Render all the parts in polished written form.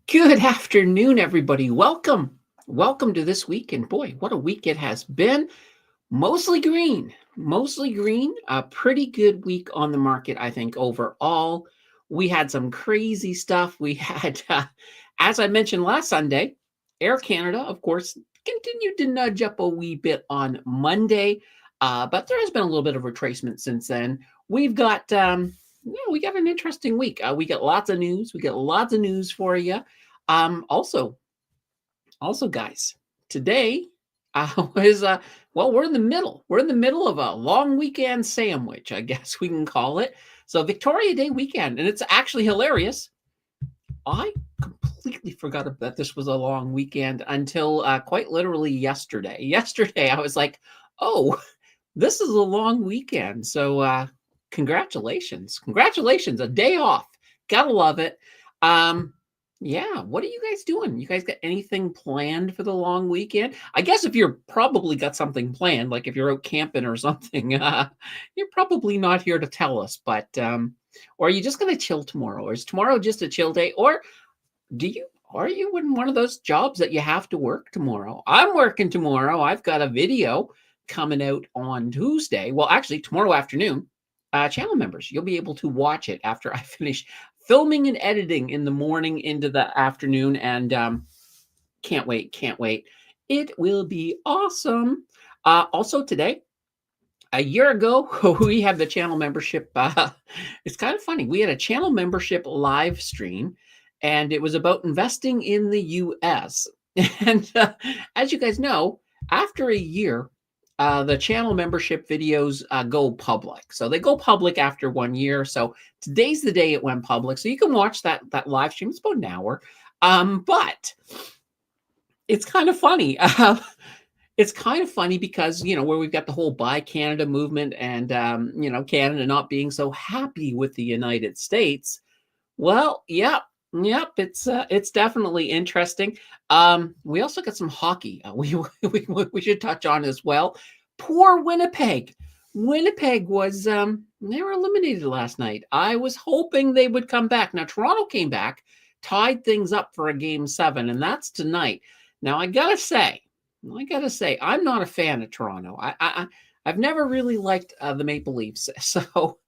Good afternoon, everybody. Welcome. Welcome to this week. And boy, what a week it has been. Mostly green. Mostly green. A pretty good week on the market, I think, overall. We had some crazy stuff. We had, as I mentioned last Sunday, Air Canada, of course, continued to nudge up a wee bit on Monday. But there has been a little bit of retracement since then. We've got we got an interesting week. We got lots of news. We got lots of news for you. Also, guys, today was well, we're in the middle. We're in the middle of a long weekend sandwich, I guess we can call it. So Victoria Day weekend, and it's actually hilarious. I completely forgot that this was a long weekend until quite literally yesterday. Yesterday, I was like, "Oh, this is a long weekend." So, congratulations, a day off. Gotta love it. Um, yeah, what are you guys doing? You guys got anything planned for the long weekend? I guess if you're probably got something planned, like if you're out camping or something, you're probably not here to tell us. But or are you just gonna chill tomorrow? Or is tomorrow just a chill day? Or do you are you in one of those jobs that you have to work tomorrow? I'm working tomorrow. I've got a video coming out on Tuesday. Well, actually, tomorrow afternoon. Channel members, you'll be able to watch it after I finish filming and editing in the morning into the afternoon. And can't wait, can't wait. It will be awesome. Also, today, a year ago, we had the channel membership. It's kind of funny. We had a channel membership live stream, and it was about investing in the US. And as you guys know, after a year, the channel membership videos go public. So they go public after 1 year. So today's the day it went public. So you can watch that live stream. It's about an hour. But it's kind of funny. It's kind of funny because where we've got the whole Buy Canada movement and Canada not being so happy with the United States. Well, yep, it's definitely interesting. We also got some hockey. We should touch on as well. Poor Winnipeg. Winnipeg was they were eliminated last night. I was hoping they would come back. Now Toronto came back, tied things up for a game 7, and that's tonight. Now I gotta say, I'm not a fan of Toronto. I've never really liked the Maple Leafs, so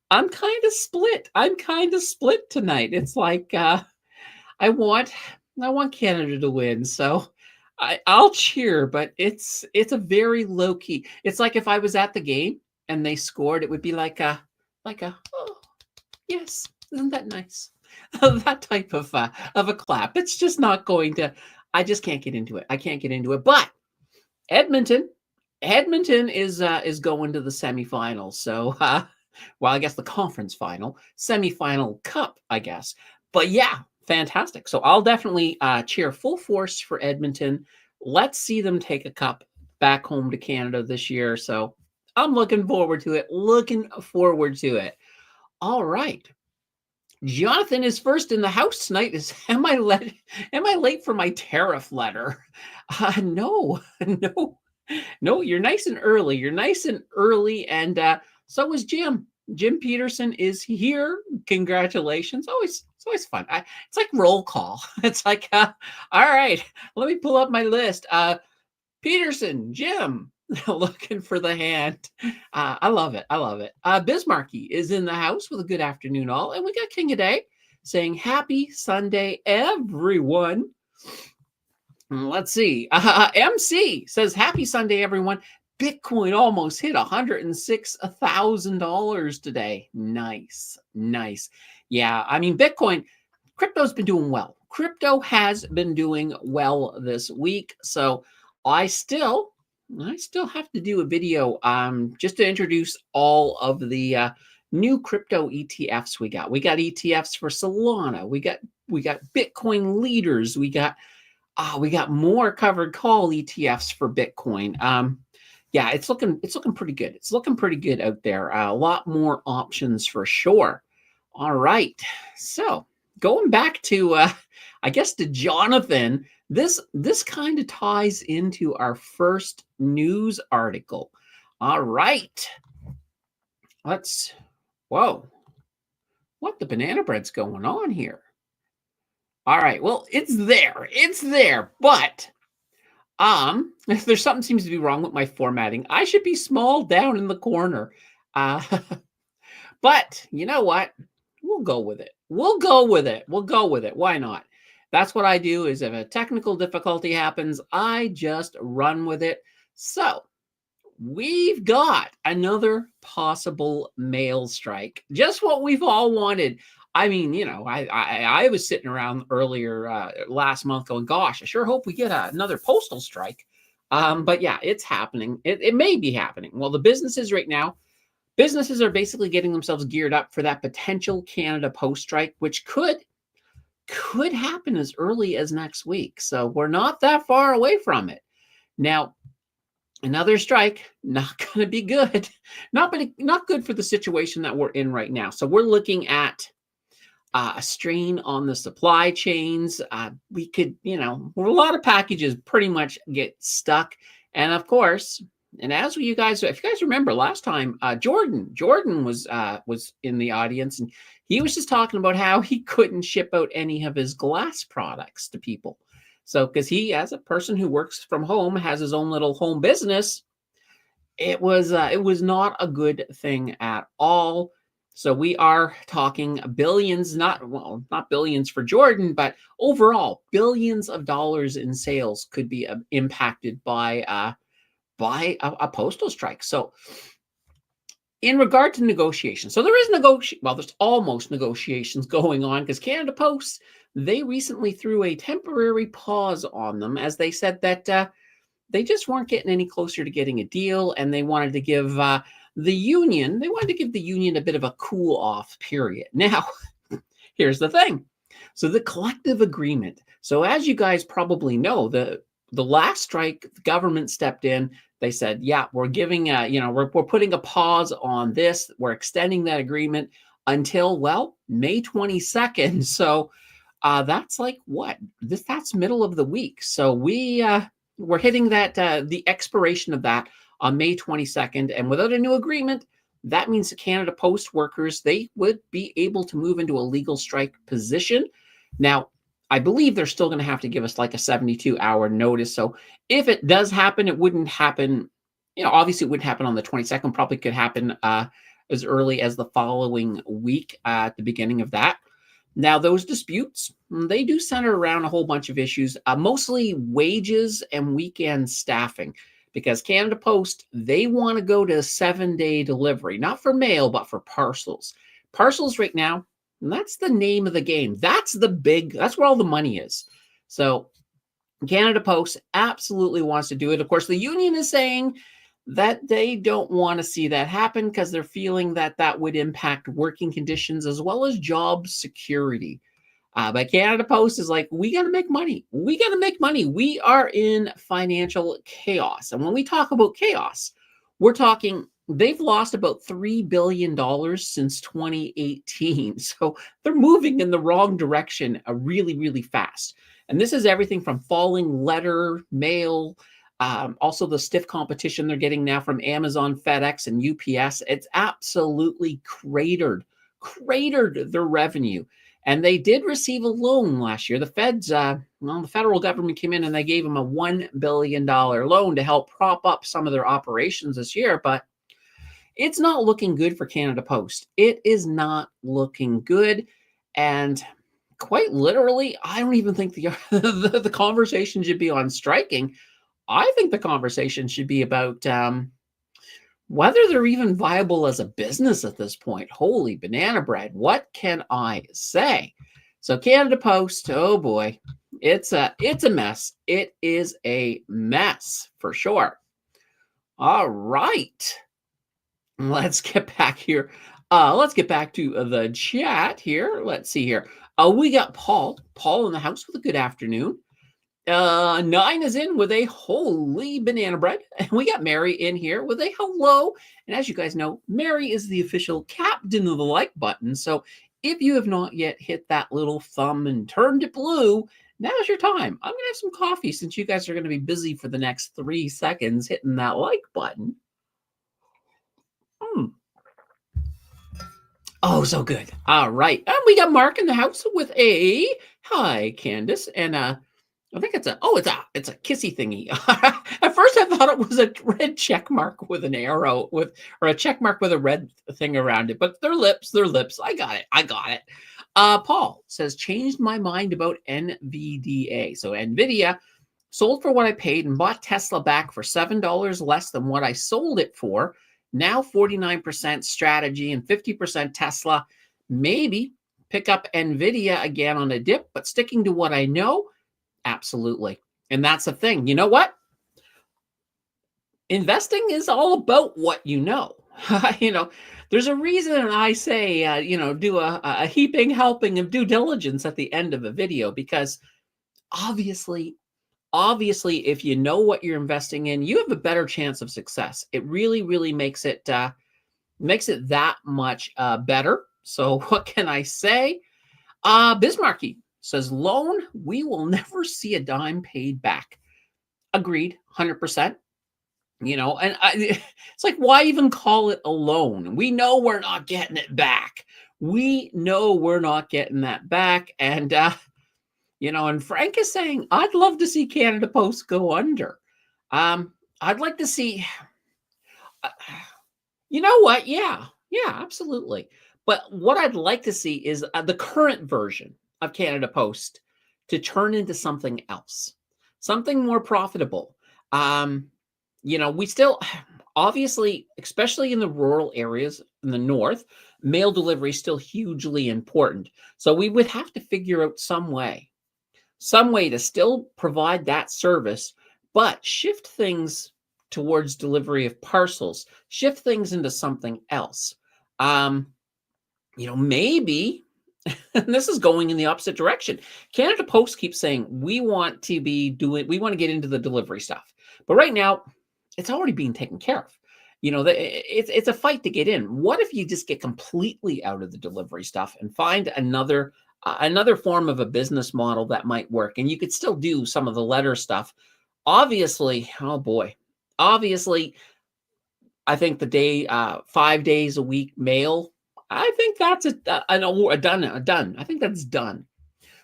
I'm kind of split. I'm kind of split tonight. It's like I want I want Canada to win, so I'll cheer, but it's a very low key. It's like if I was at the game and they scored, it would be like a oh yes, isn't that nice? That type of a clap. It's just not going to. I just can't get into it. I can't get into it. But Edmonton, Edmonton is going to the semifinals. So, well, I guess the conference final, semifinal cup, I guess. But yeah, fantastic. So I'll definitely cheer full force for Edmonton. Let's see them take a cup back home to Canada this year. So I'm looking forward to it. Looking forward to it. All right. Jonathan is first in the house tonight. Am I late for my tariff letter? No, no, no. You're nice and early. You're nice and early, and so is Jim. Jim Peterson is here. Congratulations. It's always fun. It's like roll call. It's like, all right, let me pull up my list. Peterson, Jim, looking for the hand. I love it. I love it. Bismarcky is in the house with a good afternoon, all. And we got King of Day saying happy Sunday, everyone. Let's see. MC says happy Sunday, everyone. Bitcoin almost hit $106,000 today. Nice, nice. Yeah, I mean, crypto's been doing well. Crypto has been doing well this week. So I still have to do a video just to introduce all of the new crypto ETFs we got. We got ETFs for Solana. We got Bitcoin leaders. We got more covered call ETFs for Bitcoin. Yeah, it's looking pretty good. It's looking pretty good out there. A lot more options for sure. All right. So going back to I guess to Jonathan, this kind of ties into our first news article. All right. Whoa. What the banana bread's going on here? All right. Well, it's there. It's there. But if there's something seems to be wrong with my formatting, I should be small down in the corner. Uh but you know what? We'll go with it. We'll go with it. We'll go with it. Why not? That's what I do is if a technical difficulty happens, I just run with it. So, we've got another possible mail strike. Just what we've all wanted. I mean, I was sitting around earlier last month going, "Gosh, I sure hope we get another postal strike." But yeah, it's happening. It may be happening. Well, the businesses are basically getting themselves geared up for that potential Canada Post strike, which could happen as early as next week. So we're not that far away from it. Now, another strike, not going to be good. Not good for the situation that we're in right now. So we're looking at a strain on the supply chains. We could, a lot of packages pretty much get stuck. And of course, and as you guys, if you guys remember last time, Jordan was in the audience, and he was just talking about how he couldn't ship out any of his glass products to people. So, because he, as a person who works from home, has his own little home business, it was not a good thing at all. So we are talking billions, not billions for Jordan, but overall billions of dollars in sales could be impacted by a postal strike. So in regard to negotiations, so there is there's almost negotiations going on because Canada Post, they recently threw a temporary pause on them as they said that they just weren't getting any closer to getting a deal, and they wanted to give the union a bit of a cool off period. Now, here's the thing. So the collective agreement. So as you guys probably know, the last strike, the government stepped in. They said, "Yeah, we're giving we're putting a pause on this. We're extending that agreement until May 22nd." So that's like what? That's middle of the week. So we're hitting that the expiration of that on May 22nd, and without a new agreement, that means the Canada Post workers, they would be able to move into a legal strike position. Now, I believe they're still going to have to give us like a 72-hour notice. So if it does happen, it wouldn't happen, obviously it wouldn't happen on the 22nd, probably could happen as early as the following week at the beginning of that. Now, those disputes, they do center around a whole bunch of issues, mostly wages and weekend staffing, because Canada Post, they want to go to 7-day delivery, not for mail, but for parcels. Parcels right now, that's the name of the game. That's where all the money is. So Canada Post absolutely wants to do it. Of course, the union is saying that they don't want to see that happen because they're feeling that that would impact working conditions as well as job security. But Canada Post is like, we got to make money. We got to make money. We are in financial chaos. And when we talk about chaos, we're talking they've lost about $3 billion since 2018. So they're moving in the wrong direction really, really fast. And this is everything from falling letter, mail, also the stiff competition they're getting now from Amazon, FedEx, and UPS. It's absolutely cratered their revenue. And they did receive a loan last year. The the federal government came in and they gave them a $1 billion loan to help prop up some of their operations this year. But it's not looking good for Canada Post. It is not looking good. And quite literally, I don't even think the conversation should be on striking. I think the conversation should be about whether they're even viable as a business at this point. Holy banana bread. What can I say? So Canada Post, oh boy, it's a mess. It is a mess for sure. All right. Let's get back here. Let's get back to the chat here. Let's see here. We got Paul in the house with a good afternoon. 9 is in with a holy banana bread. And we got Mary in here with a hello. And as you guys know, Mary is the official captain of the like button. So if you have not yet hit that little thumb and turned it blue, now's your time. I'm going to have some coffee since you guys are going to be busy for the next 3 seconds hitting that like button. Oh, so good. All right. And we got Mark in the house with a Hi, Candace. And I think it's a kissy thingy. At first I thought it was a red check mark with an arrow or a check mark with a red thing around it, but they're lips. I got it. I got it. Paul says changed my mind about NVDA. So Nvidia sold for what I paid and bought Tesla back for $7 less than what I sold it for. Now 49% strategy and 50% Tesla. Maybe pick up Nvidia again on a dip, but sticking to what I know. Absolutely. And that's the thing. You know what? Investing is all about what you know. There's a reason I say, do a heaping helping of due diligence at the end of a video, because obviously, if you know what you're investing in, you have a better chance of success. It really, really makes it that much better. So what can I say? Bismarcky says, loan, we will never see a dime paid back. Agreed, 100%. And it's like, why even call it a loan? We know we're not getting it back. We know we're not getting that back. And, and Frank is saying, I'd love to see Canada Post go under. I'd like to see, you know what? Yeah, absolutely. But what I'd like to see is the current version of Canada Post to turn into something else, something more profitable. We still, obviously, especially in the rural areas in the north, mail delivery is still hugely important. So we would have to figure out some way to still provide that service, but shift things towards delivery of parcels, shift things into something else. Maybe, and this is going in the opposite direction. Canada Post keeps saying, we want to get into the delivery stuff. But right now, it's already being taken care of. It's a fight to get in. What if you just get completely out of the delivery stuff and find another form of a business model that might work, and you could still do some of the letter stuff? Obviously, I think the day 5 days a week mail, I think that's a done. I think that's done.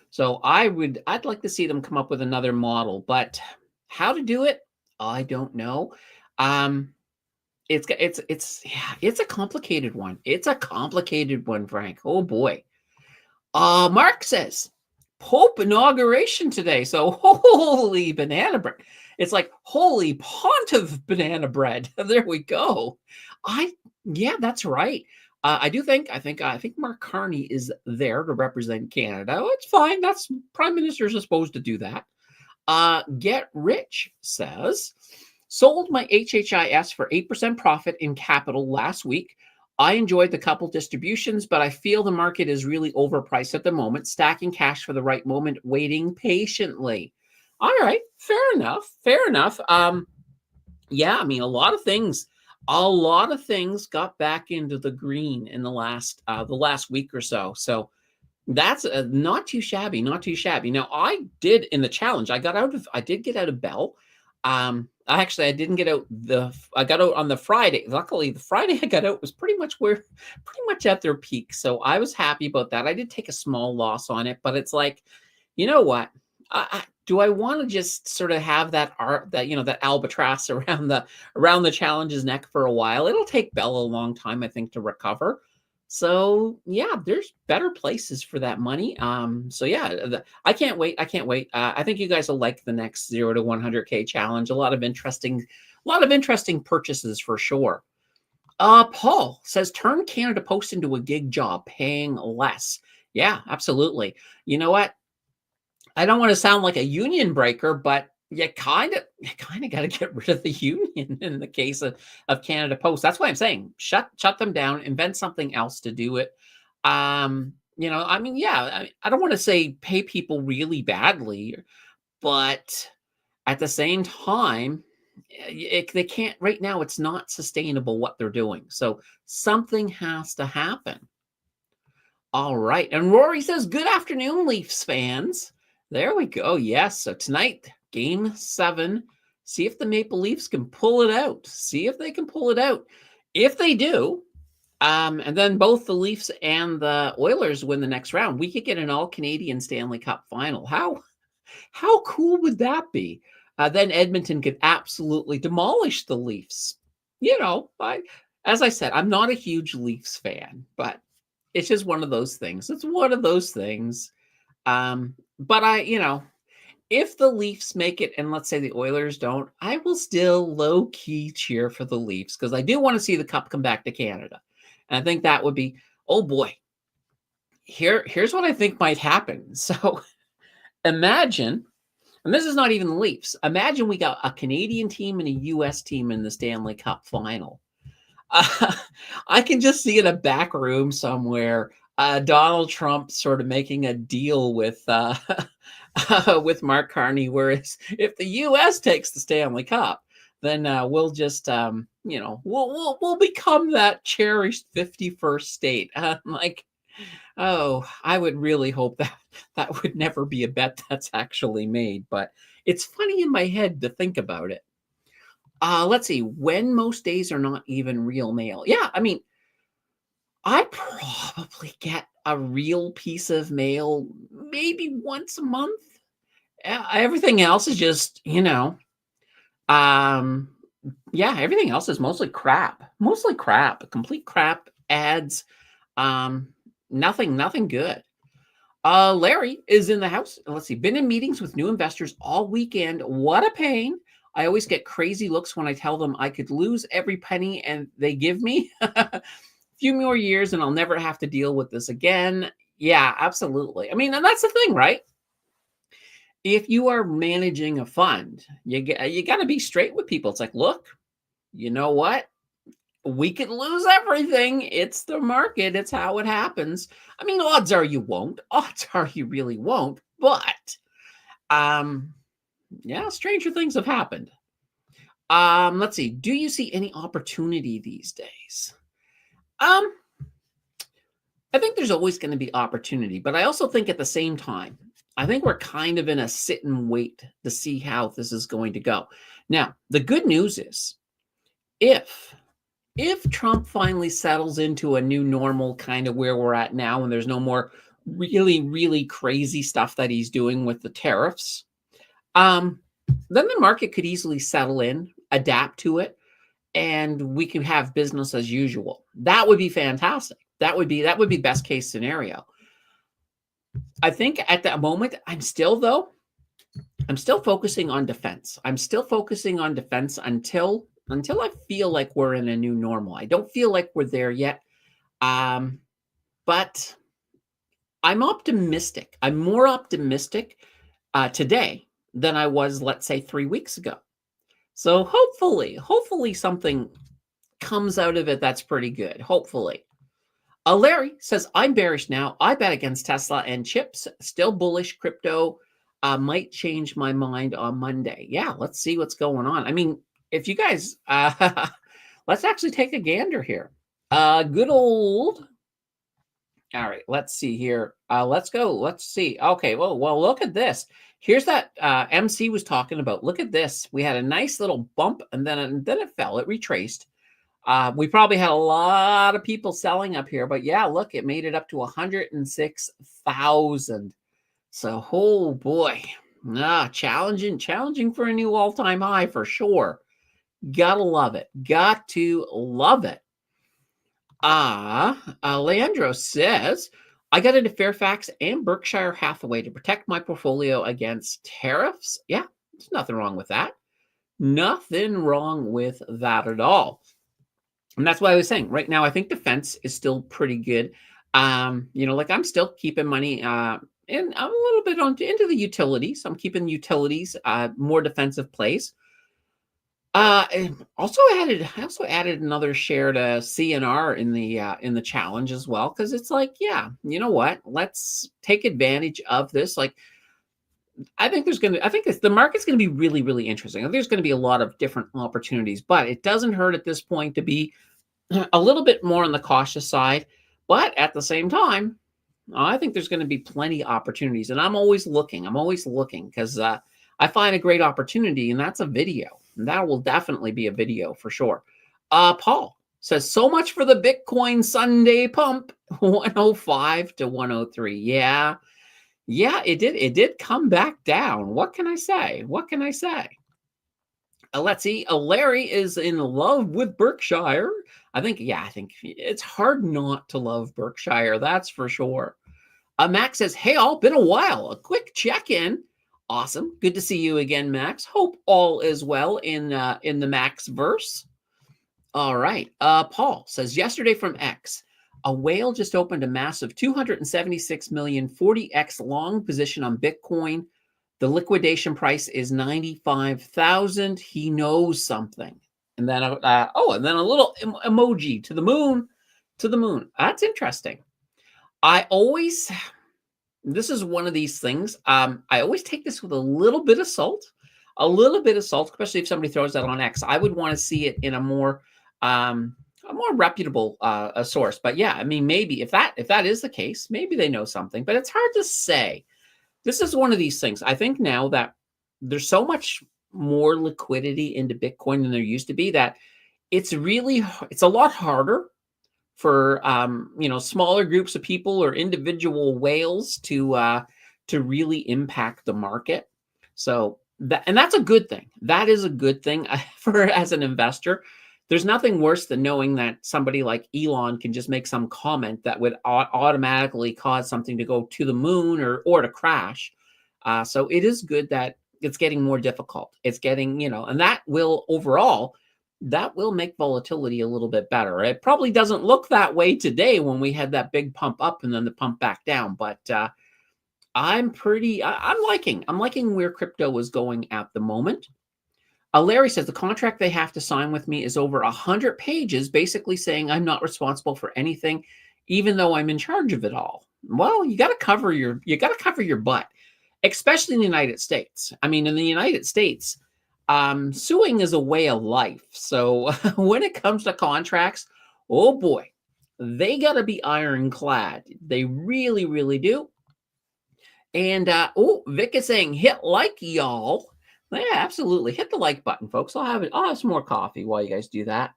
So I'd like to see them come up with another model, but how to do it, I don't know. It's a complicated one. It's a complicated one, Frank. Oh boy. Mark says Pope inauguration today. So holy banana bread. It's like holy pontiff banana bread. There we go. That's right. I think Mark Carney is there to represent Canada. Oh, it's fine. That's prime ministers are supposed to do that. Get Rich says, sold my HHIS for 8% profit in capital last week. I enjoyed the couple distributions, but I feel the market is really overpriced at the moment. Stacking cash for the right moment, waiting patiently. All right, fair enough. A lot of things got back into the green in the last week or so. So that's not too shabby. Now, I did in the challenge. I did get out of Bell. I didn't get out I got out on the Friday. Luckily, the Friday I got out was pretty much at their peak. So I was happy about that. I did take a small loss on it, but it's like, you know what? Do I want to just sort of have that albatross around the challenge's neck for a while? It'll take Bell a long time, I think, to recover. So yeah, there's better places for that money. I can't wait. I think you guys will like the next 0 to 100K challenge. A lot of interesting purchases for sure. Paul says, turn Canada Post into a gig job, paying less. Yeah, absolutely. You know what? I don't want to sound like a union breaker, but you kind of got to get rid of the union in the case of Canada Post. That's why I'm saying shut them down, invent something else to do it. I don't want to say pay people really badly, but at the same time, they can't right now. It's not sustainable what they're doing. So something has to happen. All right. And Rory says, good afternoon, Leafs fans. There we go. Yes. So tonight, Game 7. See if the Maple Leafs can pull it out. If they do, And then both the Leafs and the Oilers win the next round. We could get an all-Canadian Stanley Cup final. How cool would that be? Then Edmonton could absolutely demolish the Leafs. As I said, I'm not a huge Leafs fan, but it's just one of those things. It's one of those things. But if the Leafs make it and let's say the Oilers don't, I will still low-key cheer for the Leafs because I do want to see the cup come back to Canada. And I think that would be, oh boy, here's what I think might happen. So imagine, and this is not even the Leafs, imagine we got a Canadian team and a U.S. team in the Stanley Cup final. I can just see in a back room somewhere Donald Trump sort of making a deal with with Mark Carney, whereas if the U.S. takes the Stanley Cup, then we'll just we'll become that cherished 51st state. I would really hope that would never be a bet that's actually made, but it's funny in my head to think about it. Let's see, when most days are not even real mail. Yeah, I mean, I probably get a real piece of mail maybe once a month. Everything else is just, everything else is mostly crap. Mostly crap, complete crap ads. Nothing good. Larry is in the house. Let's see, been in meetings with new investors all weekend. What a pain. I always get crazy looks when I tell them I could lose every penny and they give me a few more years and I'll never have to deal with this again. Yeah, absolutely. I mean, and that's the thing, right? If you are managing a fund, you got to be straight with people. It's like, look, you know what? We could lose everything. It's the market. It's how it happens. I mean, odds are you won't. Odds are you really won't. But, stranger things have happened. Let's see. Do you see any opportunity these days? I think there's always going to be opportunity, but I also think at the same time, I think we're kind of in a sit and wait to see how this is going to go. Now, the good news is if Trump finally settles into a new normal kind of where we're at now, and there's no more really, really crazy stuff that he's doing with the tariffs, then the market could easily settle in, adapt to it, and we can have business as usual. That would be fantastic. That would be best case scenario. I think at that moment, I'm still focusing on defense. I'm still focusing on defense until I feel like we're in a new normal. I don't feel like we're there yet. But I'm optimistic. I'm more optimistic today than I was, let's say, 3 weeks ago. So hopefully something comes out of it that's pretty good. Hopefully. Larry says, I'm bearish now. I bet against Tesla and chips. Still bullish. Crypto might change my mind on Monday. Yeah, let's see what's going on. I mean, if you guys, let's actually take a gander here. Good old. All right, let's see here. Let's go. Let's see. Okay, well, look at this. Here's that MC was talking about. Look at this. We had a nice little bump, and then it fell. It retraced. We probably had a lot of people selling up here, but yeah, look, it made it up to 106,000. So, oh boy, challenging for a new all-time high for sure. Gotta love it. Got to love it. Leandro says, I got into Fairfax and Berkshire Hathaway to protect my portfolio against tariffs. Yeah, there's nothing wrong with that. Nothing wrong with that at all. And that's why I was saying right now, I think defense is still pretty good. I'm still keeping money and I'm a little bit into the utilities. I'm keeping utilities, more defensive plays. I also added another share to CNR in the challenge as well, because it's like, yeah, you know what? Let's take advantage of this. Like, I think the market's going to be really, really interesting. I think there's going to be a lot of different opportunities, but it doesn't hurt at this point to be a little bit more on the cautious side. But at the same time, I think there's going to be plenty of opportunities, and I'm always looking because I find a great opportunity, and that's a video. And that will definitely be a video for sure. Paul Says, so much for the Bitcoin Sunday pump. 105 to 103. Yeah. Yeah, it did come back down. What can I say? What can I say? Let's see. Larry is in love with Berkshire. I think it's hard not to love Berkshire. That's for sure. Max says, hey, all, been a while. A quick check-in. Awesome. Good to see you again, Max. Hope all is well in the Max verse. All right. Paul says, yesterday from X, a whale just opened a massive 276 million 40x long position on Bitcoin. The liquidation price is 95,000. He knows something. And then and then a little emoji to the moon, to the moon. That's interesting. I always This is one of these things. I always take this with a little bit of salt, especially if somebody throws that on X. I would want to see it in a more reputable a source. But yeah, I mean, maybe if that is the case, maybe they know something. But it's hard to say. This is one of these things. I think now that there's so much more liquidity into Bitcoin than there used to be, that it's a lot harder for smaller groups of people or individual whales to really impact the market. So that's a good thing. That is a good thing for as an investor. There's nothing worse than knowing that somebody like Elon can just make some comment that would automatically cause something to go to the moon or to crash. So it is good that it's getting more difficult. It's getting, and that will make volatility a little bit better. It probably doesn't look that way today when we had that big pump up and then the pump back down. But I'm liking where crypto is going at the moment. Larry says the contract they have to sign with me is over 100 pages, basically saying I'm not responsible for anything, even though I'm in charge of it all. Well, you got to cover your butt, especially in the United States. I mean, in the United States, suing is a way of life. So when it comes to contracts, oh boy, they got to be ironclad. They really, really do. And Vic is saying, hit like, y'all. Yeah, absolutely. Hit the like button, folks. I'll have some more coffee while you guys do that.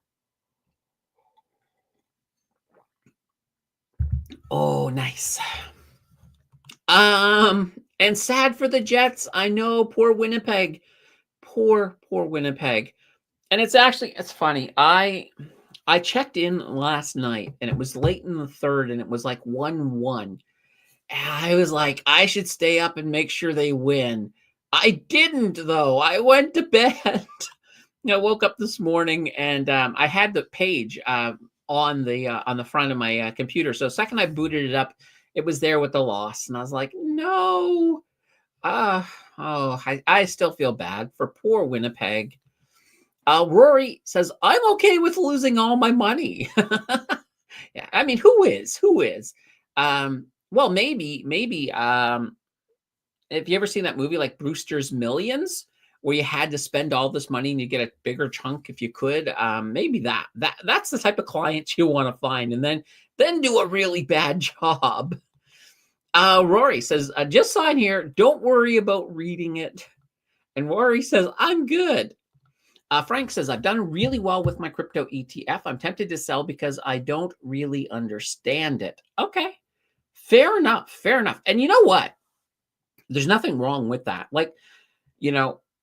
Oh, nice. And sad for the Jets. I know, poor Winnipeg. Poor Winnipeg. And it's funny. I checked in last night and it was late in the third and it was like 1-1. I was like, I should stay up and make sure they win. I didn't, though. I went to bed. I woke up this morning and I had the page on the front of my computer. So the second I booted it up, it was there with the loss, and I was like, no. I still feel bad for poor Winnipeg. Rory says, I'm okay with losing all my money. Yeah, I mean, who is? Well, maybe. Have you ever seen that movie like Brewster's Millions, where you had to spend all this money and you get a bigger chunk if you could? Maybe that's the type of clients you want to find, and then do a really bad job. Rory says, just sign here. Don't worry about reading it. And Rory says, I'm good. Frank says, I've done really well with my crypto ETF. I'm tempted to sell because I don't really understand it. Okay. Fair enough. And you know what? There's nothing wrong with that. Like,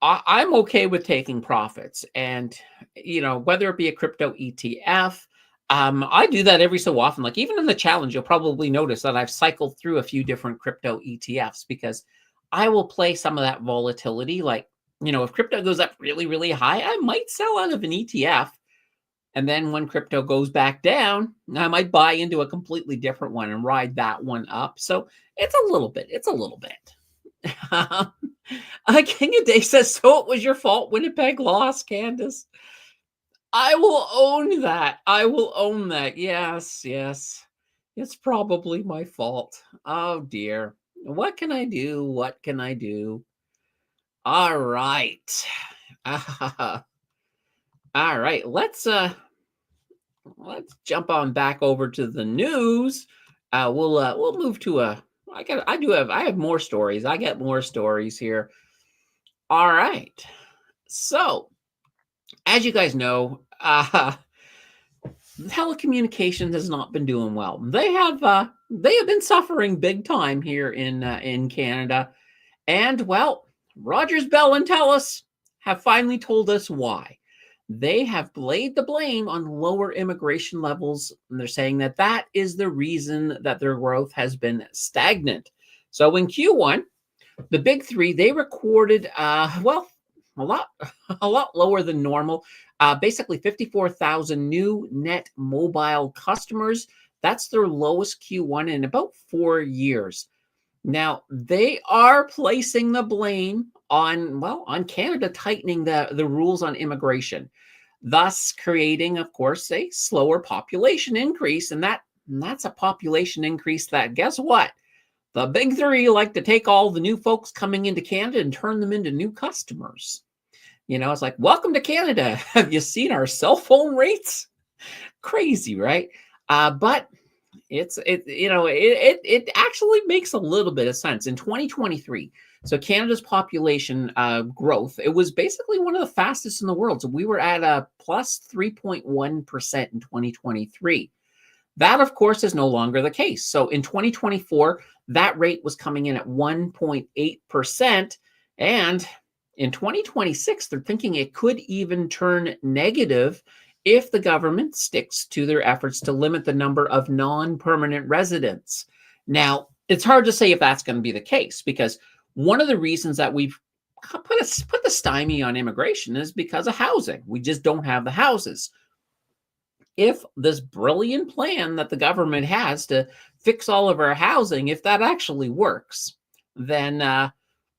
I'm okay with taking profits. And, whether it be a crypto ETF, I do that every so often. Like, even in the challenge, you'll probably notice that I've cycled through a few different crypto ETFs because I will play some of that volatility. Like, if crypto goes up really, really high, I might sell out of an ETF. And then when crypto goes back down, I might buy into a completely different one and ride that one up. So it's a little bit. King of Day says, so it was your fault Winnipeg lost, Candace. I will own that. Yes. It's probably my fault. Oh, dear. What can I do? All right. All right. Let's jump on back over to the news. We'll move to I have more stories. I get more stories here. All right. So, as you guys know, telecommunications has not been doing well. They have been suffering big time here in Canada, and well, Rogers, Bell, and Telus have finally told us why. They have laid the blame on lower immigration levels, and they're saying that that is the reason that their growth has been stagnant. So in Q1, the big three, they recorded a lot a lot lower than normal. Basically 54,000 new net mobile customers. That's their lowest Q1 in about 4 years. Now, they are placing the blame on Canada tightening the rules on immigration, thus creating, of course, a slower population increase. And that's a population increase that, guess what? The big three like to take all the new folks coming into Canada and turn them into new customers. It's like, welcome to Canada. Have you seen our cell phone rates? Crazy, right? But it actually makes a little bit of sense. In 2023, so Canada's population growth, it was basically one of the fastest in the world. So we were at a plus 3.1% in 2023. That, of course, is no longer the case. So in 2024, that rate was coming in at 1.8%. And in 2026, they're thinking it could even turn negative if the government sticks to their efforts to limit the number of non-permanent residents. Now, it's hard to say if that's going to be the case, because one of the reasons that we've put the stymie on immigration is because of housing. We just don't have the houses. If this brilliant plan that the government has to fix all of our housing, if that actually works, then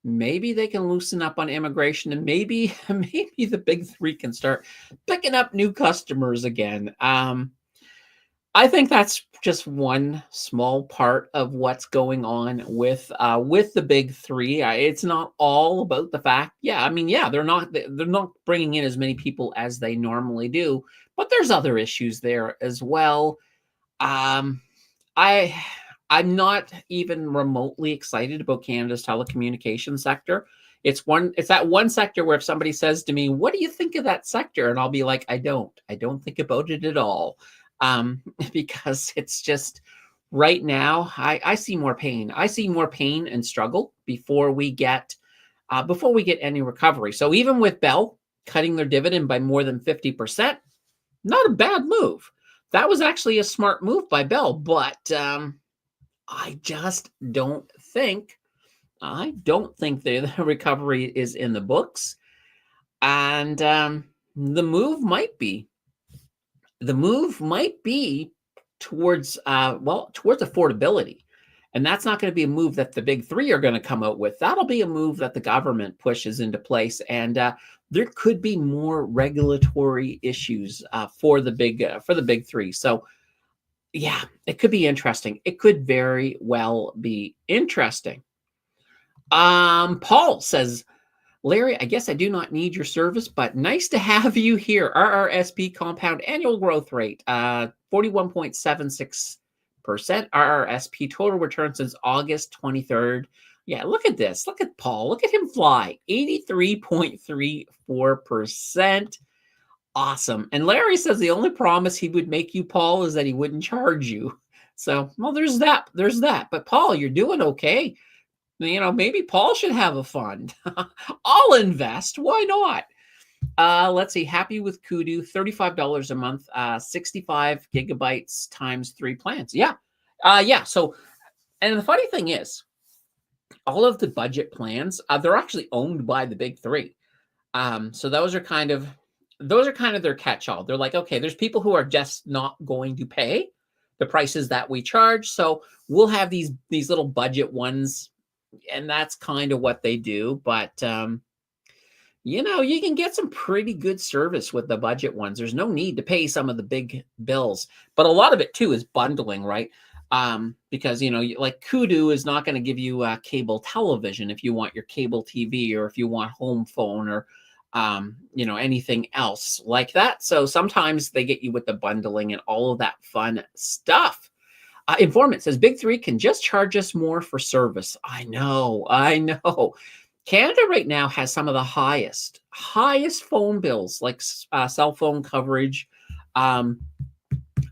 maybe they can loosen up on immigration, and maybe the big three can start picking up new customers again. I think that's just one small part of what's going on with the big three. It's not all about the fact, they're not bringing in as many people as they normally do, but there's other issues there as well. Um, I I'm not even remotely excited about Canada's telecommunications sector. It's that one sector where if somebody says to me, "What do you think of that sector?" and I'll be like, I don't think about it at all." Because it's just right now, I see more pain. I see more pain and struggle before we get any recovery. So even with Bell cutting their dividend by more than 50%, not a bad move. That was actually a smart move by Bell, but I just I don't think the recovery is in the books, and the move might be towards towards affordability, and that's not going to be a move that the big three are going to come out with. That'll be a move that the government pushes into place, and there could be more regulatory issues for the big three. So yeah, it could be interesting. It could very well be interesting. Paul says, Larry, I guess I do not need your service, but nice to have you here. RRSP compound annual growth rate, 41.76%. RRSP total return since August 23rd. Yeah, look at this. Look at Paul. Look at him fly. 83.34%. Awesome. And Larry says the only promise he would make you, Paul, is that he wouldn't charge you. So, well, there's that. There's that. But Paul, you're doing okay. Maybe Paul should have a fund. I'll invest. Why not? Let's see. Happy with Kudu, $35 a month, 65 gigabytes times 3 plans. Yeah. Yeah. So, and the funny thing is, all of the budget plans, they're actually owned by the big three. So those are kind of their catch-all. They're like, okay, there's people who are just not going to pay the prices that we charge. So we'll have these little budget ones, and that's kind of what they do. But you can get some pretty good service with the budget ones. There's no need to pay some of the big bills, but a lot of it too is bundling, right? Because like Kudu is not going to give you cable television if you want your cable TV, or if you want home phone, or anything else like that. So sometimes they get you with the bundling and all of that fun stuff. Informant says Big Three can just charge us more for service. I know. Canada right now has some of the highest phone bills, like cell phone coverage.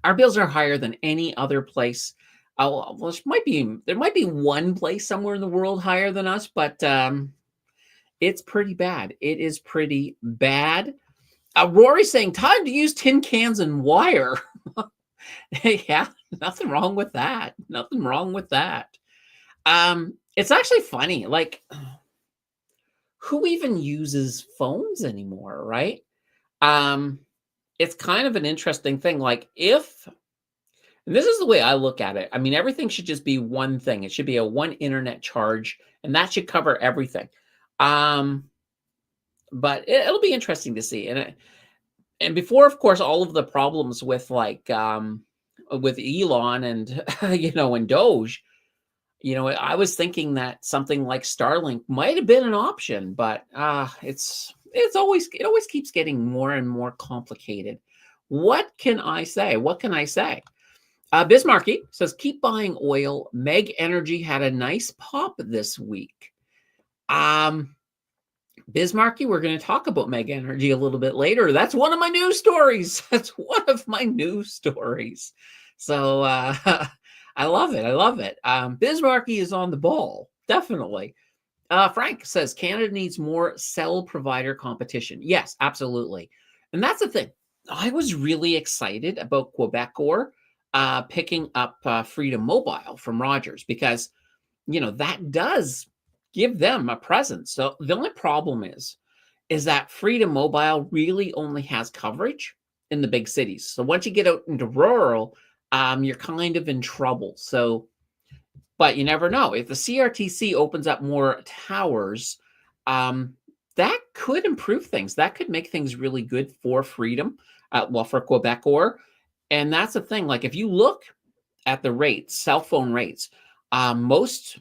Our bills are higher than any other place. Well, there might be one place somewhere in the world higher than us, but it's pretty bad. It is pretty bad. Rory's saying time to use tin cans and wire. Yeah, nothing wrong with that. Nothing wrong with that. It's actually funny. Like, who even uses phones anymore, right? It's kind of an interesting thing. Like, and this is the way I look at it. I mean, everything should just be one thing. It should be a one internet charge, and that should cover everything. But it'll be interesting to see. And before, of course, all of the problems with with Elon and and Doge, I was thinking that something like Starlink might have been an option, but it always keeps getting more and more complicated. What can I say? What can I say? Bismarcky says, keep buying oil. Meg Energy had a nice pop this week. Bismarcky, we're going to talk about Meg Energy a little bit later. That's one of my news stories. That's one of my news stories. So I love it. I love it. Bismarcky is on the ball, definitely. Frank says Canada needs more cell provider competition. Yes, absolutely. And that's the thing. I was really excited about Quebecor picking up Freedom Mobile from Rogers because, that does give them a presence. So the only problem is that Freedom Mobile really only has coverage in the big cities. So once you get out into rural, you're kind of in trouble. So, but you never know. If the CRTC opens up more towers, that could improve things. That could make things really good for Freedom, for Quebecor. And that's the thing. Like if you look at the rates, cell phone rates, most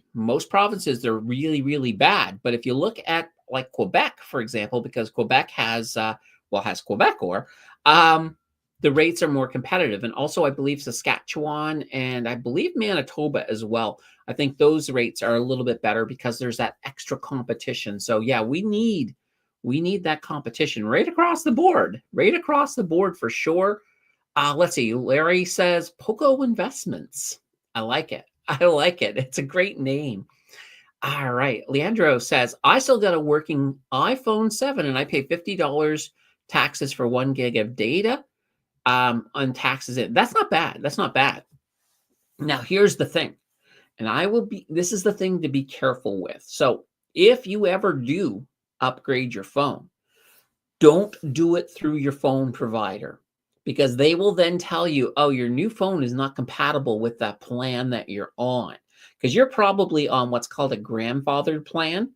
provinces, they're really, really bad. But if you look at like Quebec, for example, because Quebec has Quebecor, the rates are more competitive. And also, I believe Saskatchewan and I believe Manitoba as well. I think those rates are a little bit better because there's that extra competition. So yeah, we need that competition right across the board for sure. Let's see. Larry says Poco Investments. I like it. I like it. It's a great name. All right. Leandro says, I still got a working iPhone 7 and I pay $50 taxes for 1 gig of data on taxes. That's not bad. That's not bad. Now, here's the thing. And this is the thing to be careful with. So if you ever do upgrade your phone, don't do it through your phone provider because they will then tell you, oh, your new phone is not compatible with that plan that you're on because you're probably on what's called a grandfathered plan.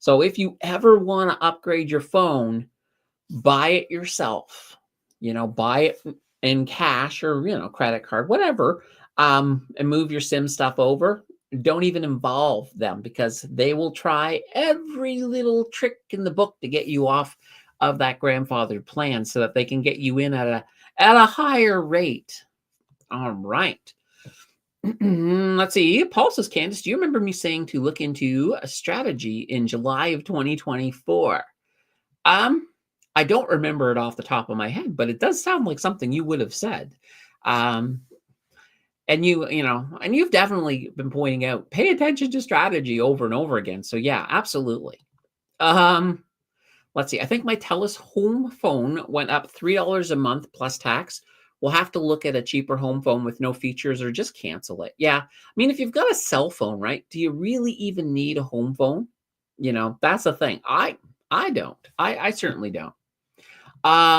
So if you ever want to upgrade your phone, buy it yourself, buy it in cash or, credit card, whatever, and move your SIM stuff over. Don't even involve them because they will try every little trick in the book to get you off of that grandfathered plan so that they can get you in at a higher rate. All right. Let's see. Paul says, Candace, do you remember me saying to look into a strategy in July of 2024? I don't remember it off the top of my head, but it does sound like something you would have said. And you've definitely been pointing out, pay attention to strategy over and over again. So yeah, absolutely. Let's see. I think my TELUS home phone went up $3 a month plus tax. We'll have to look at a cheaper home phone with no features or just cancel it. Yeah. I mean, if you've got a cell phone, right? Do you really even need a home phone? That's the thing. I don't. I certainly don't.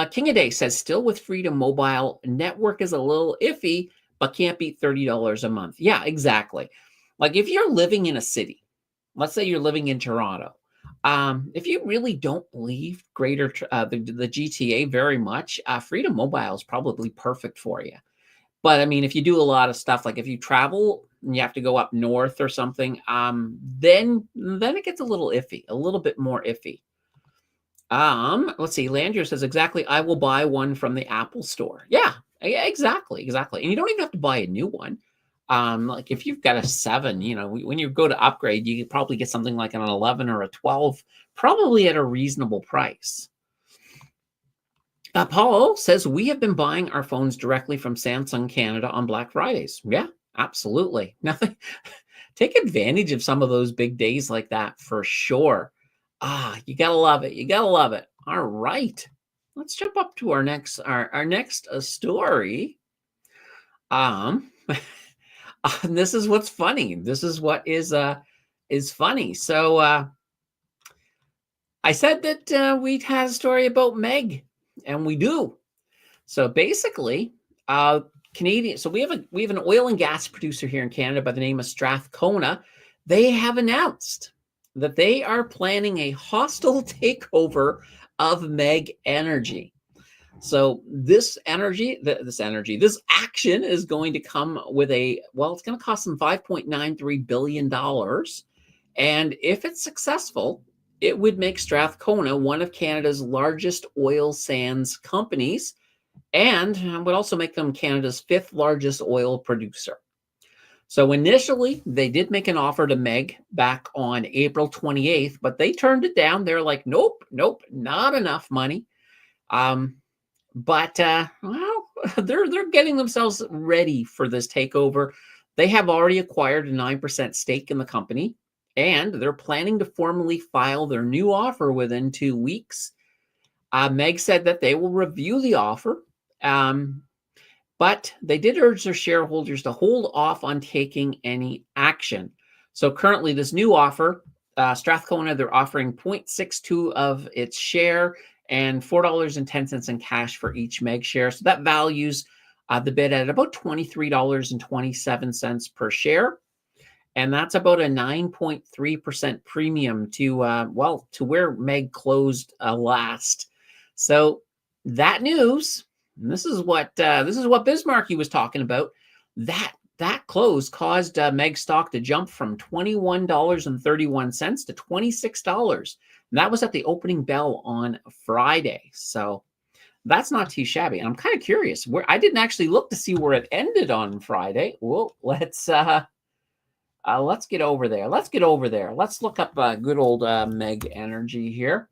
King of Day says, still with Freedom Mobile, network is a little iffy, but can't beat $30 a month. Yeah, exactly. Like if you're living in a city, let's say you're living in Toronto, if you really don't leave the GTA very much, Freedom Mobile is probably perfect for you. But I mean, if you do a lot of stuff, like if you travel and you have to go up north or something, then it gets a little iffy, a little bit more iffy. Let's see. Landry says, exactly, I will buy one from the Apple store. Yeah, exactly. And you don't even have to buy a new one. Like if you've got a 7, when you go to upgrade, you could probably get something like an 11 or a 12, probably at a reasonable price. Paul says, we have been buying our phones directly from Samsung Canada on Black Fridays. Yeah, absolutely. Nothing. Take advantage of some of those big days like that for sure. You gotta love it. You gotta love it. All right. Let's jump up to our next story. And this is what's funny. This is what is funny. So I said that we'd had a story about Meg, and we do. So basically, Canadian. So we have an oil and gas producer here in Canada by the name of Strathcona. They have announced that they are planning a hostile takeover of Meg Energy. So this action is going to come with it's going to cost them $5.93 billion. And if it's successful, it would make Strathcona one of Canada's largest oil sands companies, and would also make them Canada's fifth largest oil producer. So initially, they did make an offer to Meg back on April 28th, but they turned it down. They're like, nope, not enough money. But they're getting themselves ready for this takeover. They have already acquired a 9% stake in the company, and they're planning to formally file their new offer within 2 weeks. Meg said that they will review the offer, but they did urge their shareholders to hold off on taking any action. So currently, this new offer, Strathcona, they're offering 0.62 of its share and $4.10 in cash for each Meg share. So that values the bid at about $23.27 per share. And that's about a 9.3% premium to where Meg closed last. So that news, and this is what Bismarcky was talking about. That close caused Meg stock to jump from $21.31 to $26. And that was at the opening bell on Friday. So that's not too shabby. And I'm kind of curious where I didn't actually look to see where it ended on Friday. Well, let's get over there. Let's look up good old Meg Energy here.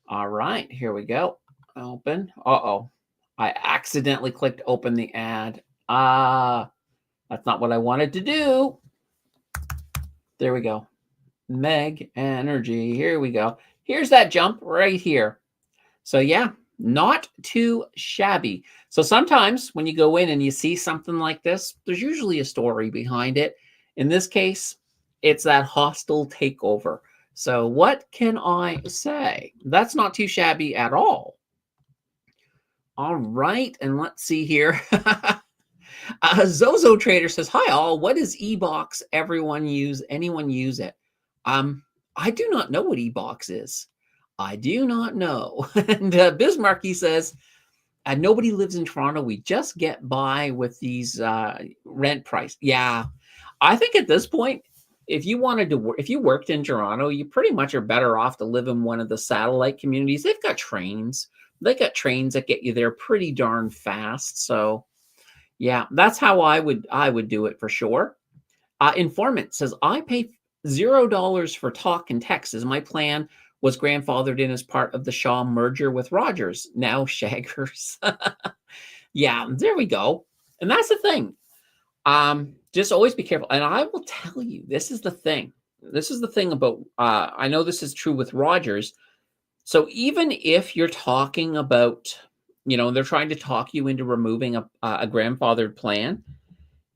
All right, here we go. Open. Uh-oh. I accidentally clicked open the ad. That's not what I wanted to do. There we go. Meg Energy. Here we go. Here's that jump right here. So yeah, not too shabby. So sometimes when you go in and you see something like this, there's usually a story behind it. In this case, it's that hostile takeover. So what can I say? That's not too shabby at all. All right, and let's see here. Zozo Trader says, "Hi all. What is eBox? Anyone use it? I do not know what eBox is. I do not know." And Bismarcky says, "Nobody lives in Toronto. We just get by with these rent price." Yeah, I think at this point, if you worked in Toronto, you pretty much are better off to live in one of the satellite communities. They've got trains. They got trains that get you there pretty darn fast. So, yeah, that's how I would do it for sure. Informant says, "I pay $0 for talk and text as my plan was grandfathered in as part of the Shaw merger with Rogers. Now shaggers." Yeah, there we go. And that's the thing. Just always be careful. And I will tell you, this is the thing. This is the thing about, I know this is true with Rogers. So even if you're talking about, they're trying to talk you into removing a grandfathered plan,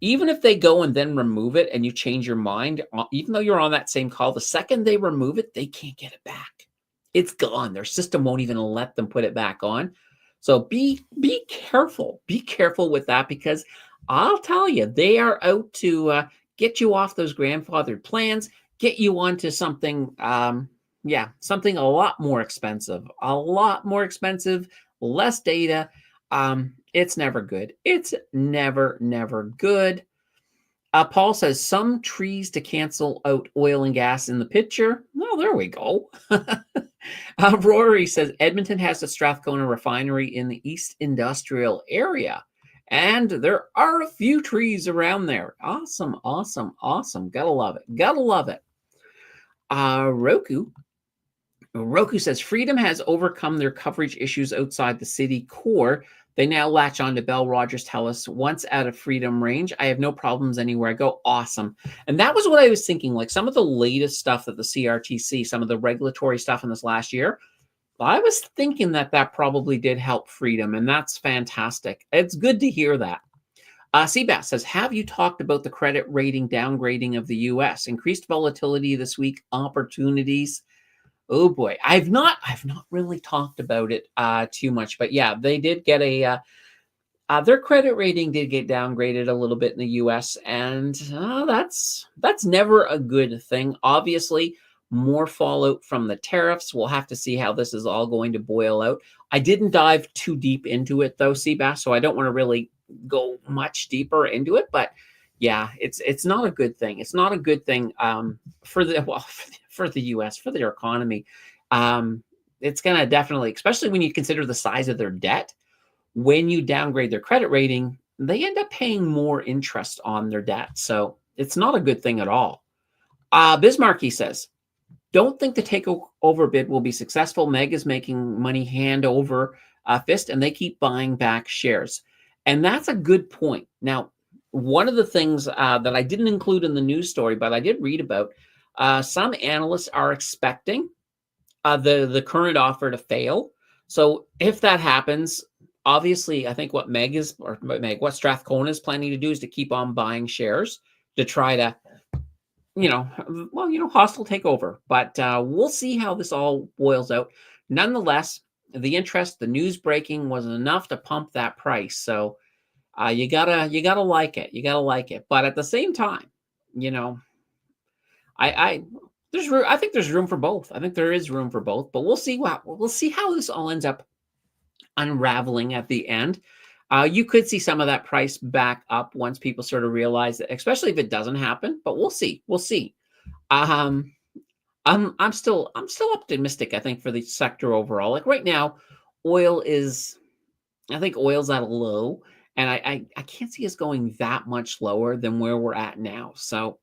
even if they go and then remove it and you change your mind, even though you're on that same call, the second they remove it, they can't get it back. It's gone. Their system won't even let them put it back on. So be careful. Be careful with that, because I'll tell you, they are out to get you off those grandfathered plans, get you onto something, something a lot more expensive, less data. It's never good. It's never good. Paul says, "Some trees to cancel out oil and gas in the picture." Well, there we go. Rory says, "Edmonton has a Strathcona refinery in the East Industrial area, and there are a few trees around there." Awesome. Gotta love it. Roku Roku says Freedom has overcome their coverage issues outside the city core. They now latch on to Bell Rogers Telus once out of Freedom range. I have no problems anywhere I go. Awesome. And that was what I was thinking. Like some of the latest stuff that the CRTC, some of the regulatory stuff in this last year, I was thinking that that probably did help Freedom, and that's fantastic. It's good to hear that. Seabass says, have you talked about the credit rating downgrading of the U.S.? Increased volatility this week, opportunities. Oh boy, I've not really talked about it too much, but yeah, they did get their credit rating did get downgraded a little bit in the U.S., and that's never a good thing. Obviously, more fallout from the tariffs. We'll have to see how this is all going to boil out. I didn't dive too deep into it though, Seabass, so I don't want to really go much deeper into it. But yeah, it's not a good thing. It's not a good thing for the for the U.S., for their economy. It's going to definitely, especially when you consider the size of their debt. When you downgrade their credit rating, they end up paying more interest on their debt. So it's not a good thing at all. Bismarcky says, don't think the takeover bid will be successful. Meg is making money hand over fist, and they keep buying back shares. And that's a good point. Now, one of the things that I didn't include in the news story, but I did read about, some analysts are expecting the current offer to fail. So if that happens, obviously, I think what what Strathcona is planning to do is to keep on buying shares to try to, hostile takeover. But we'll see how this all boils out. Nonetheless, the news breaking was enough to pump that price. So you gotta like it. You gotta like it. But at the same time, I there's room. I think there's room for both. I think there is room for both. But we'll see how this all ends up unraveling at the end. You could see some of that price back up once people sort of realize that, especially if it doesn't happen. But we'll see. We'll see. I'm still optimistic. I think for the sector overall. Like right now, I think oil's at a low, and I can't see us going that much lower than where we're at now. So,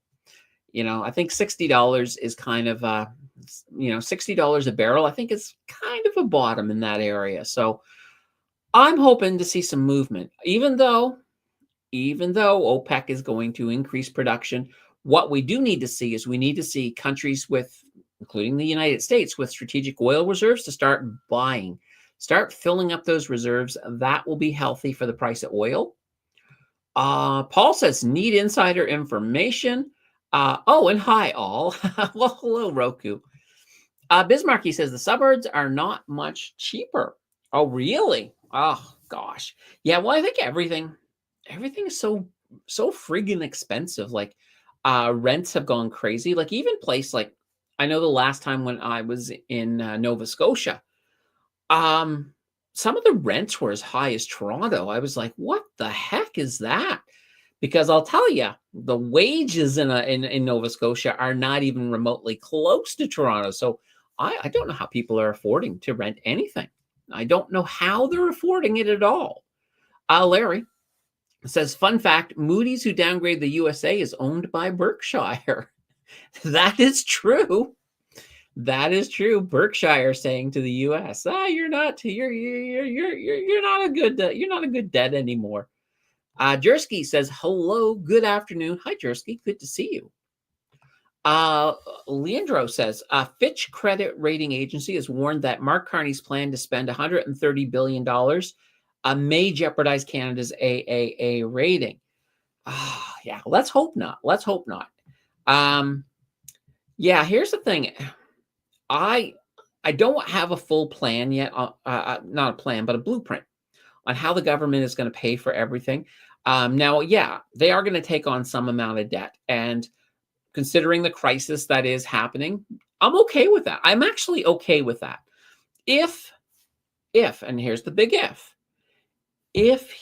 I think $60 is kind of $60 a barrel. I think is kind of a bottom in that area. So I'm hoping to see some movement, even though OPEC is going to increase production. What we do need to see is we need to see countries including the United States, with strategic oil reserves to start buying, start filling up those reserves. That will be healthy for the price of oil. Paul says, need insider information. And hi all. Well, hello, Roku. Bismarcky says the suburbs are not much cheaper. Oh, really? Oh, gosh. Yeah, well, I think everything is so friggin' expensive. Like, rents have gone crazy. Like, even place like, I know the last time when I was in Nova Scotia, some of the rents were as high as Toronto. I was like, what the heck is that? Because I'll tell you, the wages in Nova Scotia are not even remotely close to Toronto. So I don't know how people are affording to rent anything. I don't know how they're affording it at all. Larry says, fun fact, Moody's, who downgraded the USA, is owned by Berkshire. That is true. That is true. Berkshire saying to the U.S., you're not a good debt anymore. Jersky says, hello, good afternoon. Hi, Jersky. Good to see you. Leandro says, Fitch Credit Rating Agency has warned that Mark Carney's plan to spend $130 billion may jeopardize Canada's AAA rating. Yeah, let's hope not. Let's hope not. Yeah, here's the thing. I don't have a full plan yet, not a plan, but a blueprint on how the government is going to pay for everything. Now, yeah, they are going to take on some amount of debt. And considering the crisis that is happening, I'm okay with that. I'm actually okay with that. If, and here's the big if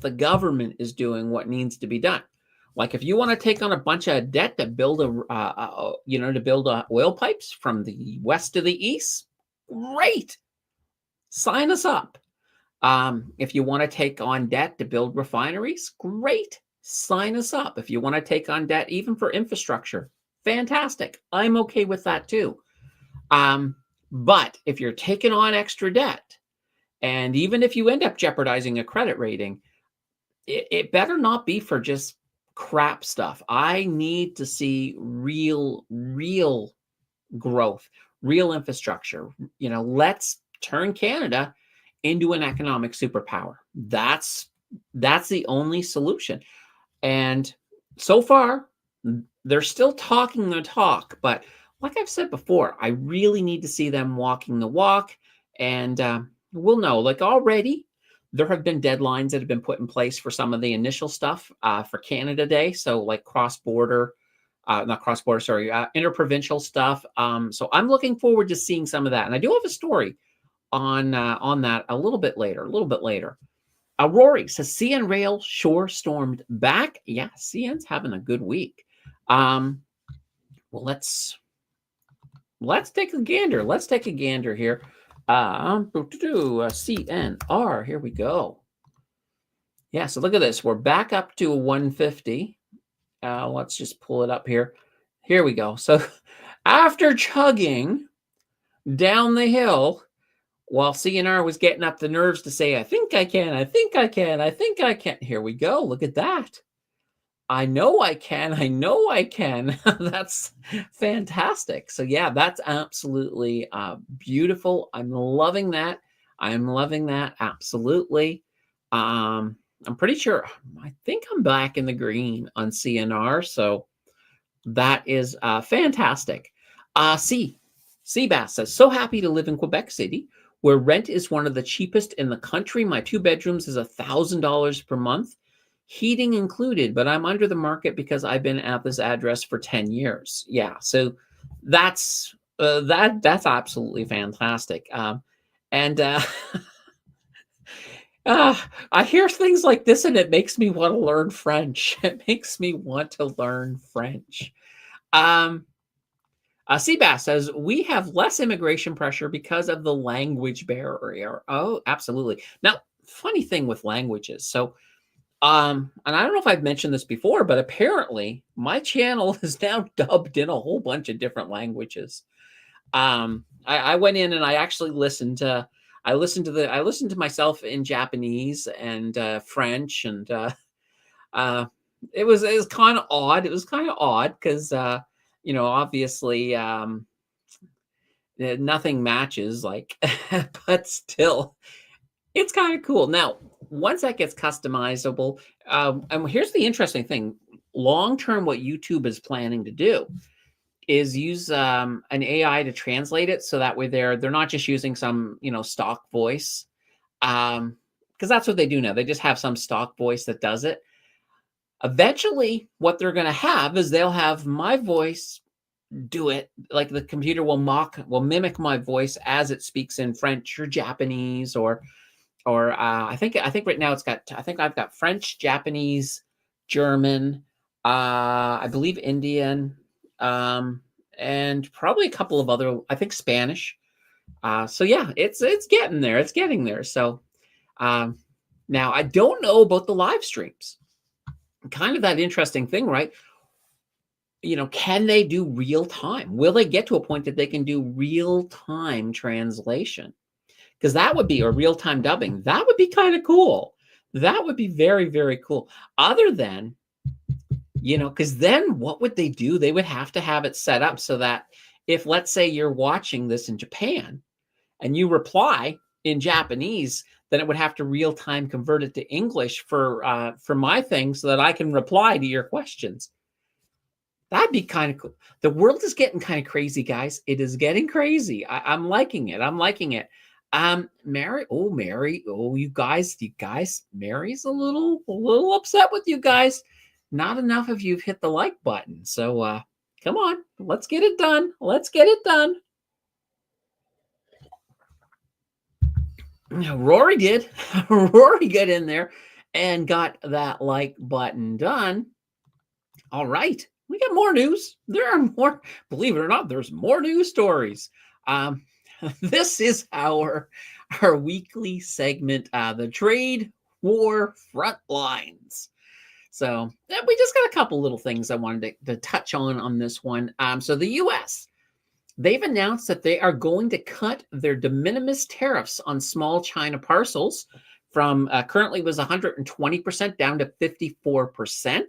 the government is doing what needs to be done. Like if you want to take on a bunch of debt to build oil pipes from the west to the east, great. Sign us up. If you want to take on debt to build refineries, great. Sign us up. If you want to take on debt even for infrastructure, fantastic. I'm okay with that too. But if you're taking on extra debt, and even if you end up jeopardizing a credit rating, it better not be for just crap stuff. I need to see real growth, real infrastructure. Let's turn Canada into an economic superpower. That's the only solution. And so far, they're still talking the talk, but like I've said before, I really need to see them walking the walk. And we'll know. Like already, there have been deadlines that have been put in place for some of the initial stuff for Canada Day. So like cross-border, not cross-border, sorry, interprovincial stuff. So I'm looking forward to seeing some of that. And I do have a story on that a little bit later. Rory says CN Rail sure stormed back. Yeah, CN's having a good week. Well, let's take a gander. Let's take a gander here. CNR. Here we go. Yeah, so look at this. We're back up to 150. Let's just pull it up here. Here we go. So after chugging down the hill, while CNR was getting up the nerves to say, I think I can, I think I can, I think I can. Here we go. Look at that. I know I can. I know I can. That's fantastic. So yeah, that's absolutely beautiful. I'm loving that. I'm loving that. Absolutely. I'm pretty sure, I think I'm back in the green on CNR. So that is fantastic. Seabass says, so happy to live in Quebec City, where rent is one of the cheapest in the country. My 2 bedrooms is $1,000 per month, heating included, but I'm under the market because I've been at this address for 10 years. Yeah, so that's absolutely fantastic. And I hear things like this, and it makes me want to learn French. It makes me want to learn French. Seabass says, we have less immigration pressure because of the language barrier. Oh, absolutely. Now, funny thing with languages. So, and I don't know if I've mentioned this before, but apparently my channel is now dubbed in a whole bunch of different languages. I went in and I actually listened to myself in Japanese and French, and it was kind of odd. It was kind of odd because obviously nothing matches, like, but still, it's kind of cool. Now, once that gets customizable, and here's the interesting thing: long term, what YouTube is planning to do is use an AI to translate it, so that way they're not just using some stock voice, because that's what they do now. They just have some stock voice that does it. Eventually, what they're going to have is they'll have my voice do it. Like the computer will mimic my voice as it speaks in French or Japanese, or I think right now I think I've got French, Japanese, German, I believe Indian, and probably a couple of other, I think Spanish. So yeah, it's getting there. It's getting there. So now I don't know about the live streams. Kind of that interesting thing, right? Can they do real time? Will they get to a point that they can do real time translation? Because that would be, a real time dubbing. That would be kind of cool. That would be very, very cool. Other than, because then what would they do? They would have to have it set up so that if, let's say, you're watching this in Japan and you reply in Japanese, then it would have to real time convert it to English for my thing so that I can reply to your questions. That'd be kind of cool. The world is getting kind of crazy, guys. It is getting crazy. I'm liking it. I'm liking it. Mary, you guys, Mary's a little upset with you guys. Not enough of you've hit the like button. So come on, let's get it done. Let's get it done. Now, Rory did. Rory got in there and got that like button done. All right. We got more news. There are more, believe it or not, there's more news stories. This is our weekly segment, the Trade War Front Lines. So we just got a couple little things I wanted to touch on this one. So the U.S. they've announced that they are going to cut their de minimis tariffs on small China parcels from currently was 120% down to 54%.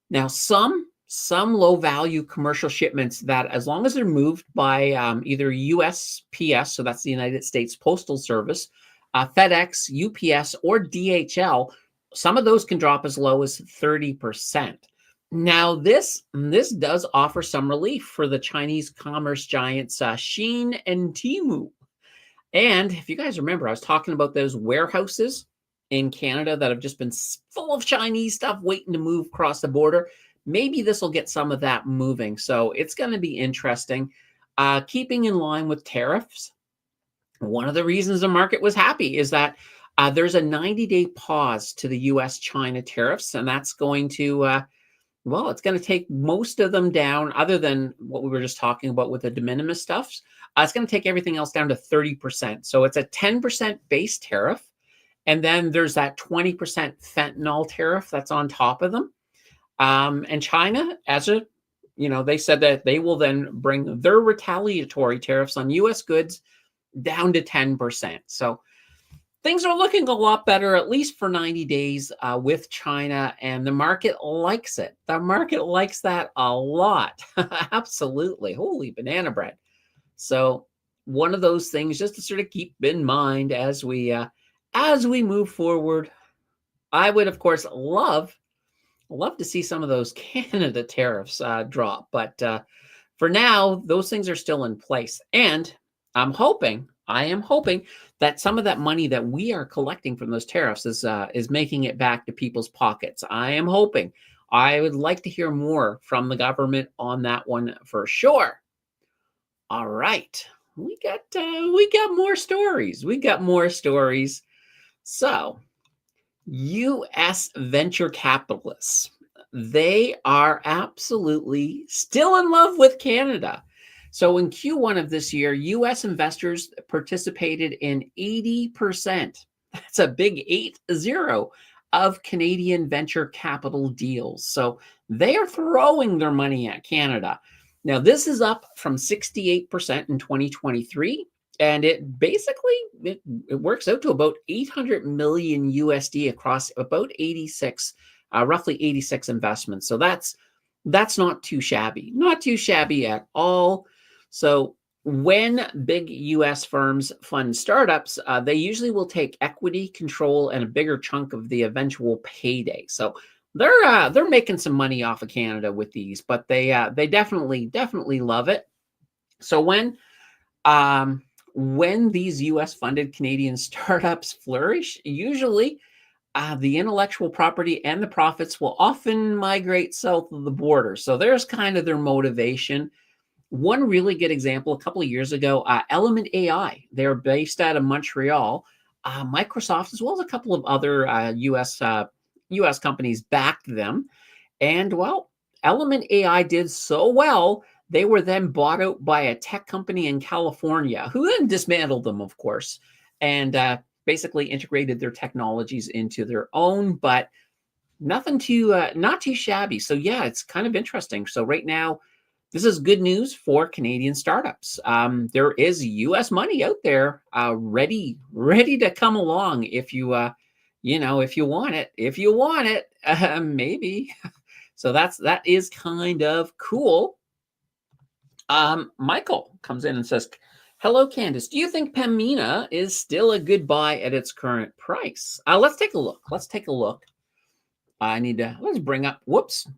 Now, some low value commercial shipments that, as long as they're moved by either USPS, so that's the United States Postal Service, FedEx, UPS, or DHL, some of those can drop as low as 30%. Now, this does offer some relief for the Chinese commerce giants Shein and Temu. And if you guys remember, I was talking about those warehouses in Canada that have just been full of Chinese stuff waiting to move across the border. Maybe this will get some of that moving. So it's going to be interesting. Keeping in line with tariffs, one of the reasons the market was happy is that there's a 90-day pause to the U.S.-China tariffs, and that's going to well, it's going to take most of them down, other than what we were just talking about with the de minimis stuff. It's going to take everything else down to 30%. So it's a 10% base tariff. And then there's that 20% fentanyl tariff that's on top of them. And China, they said that they will then bring their retaliatory tariffs on U.S. goods down to 10%. So things are looking a lot better, at least for 90 days with China, and the market likes it. The market likes that a lot. Absolutely. Holy banana bread. So one of those things just to sort of keep in mind as we move forward. I would, of course, love to see some of those Canada tariffs drop, but for now, those things are still in place. And I am hoping that some of that money that we are collecting from those tariffs is making it back to people's pockets. I am hoping. I would like to hear more from the government on that one for sure. All right, we got more stories. We got more stories. So, U.S. venture capitalists, they are absolutely still in love with Canada. So in Q1 of this year, U.S. investors participated in 80%. That's a big 80 of Canadian venture capital deals. So they are throwing their money at Canada. Now, this is up from 68% in 2023. And it basically, it works out to about 800 million USD across about 86, roughly 86 investments. So that's not too shabby. Not too shabby at all. So when big U.S. firms fund startups, they usually will take equity control and a bigger chunk of the eventual payday. So they're making some money off of Canada with these, but they definitely love it. So when these U.S. funded Canadian startups flourish, usually the intellectual property and the profits will often migrate south of the border. So there's kind of their motivation. One really good example, a couple of years ago, Element AI. They're based out of Montreal. Microsoft, as well as a couple of other U.S. companies, backed them. And, well, Element AI did so well, they were then bought out by a tech company in California, who then dismantled them, of course, and basically integrated their technologies into their own, but not too shabby. So, yeah, it's kind of interesting. So right now, this is good news for Canadian startups. There is U.S. money out there ready to come along if you want it, maybe. So that is kind of cool. Michael comes in and says, "Hello, Candace. Do you think Pemina is still a good buy at its current price?" Let's take a look. Let's bring up. Whoops.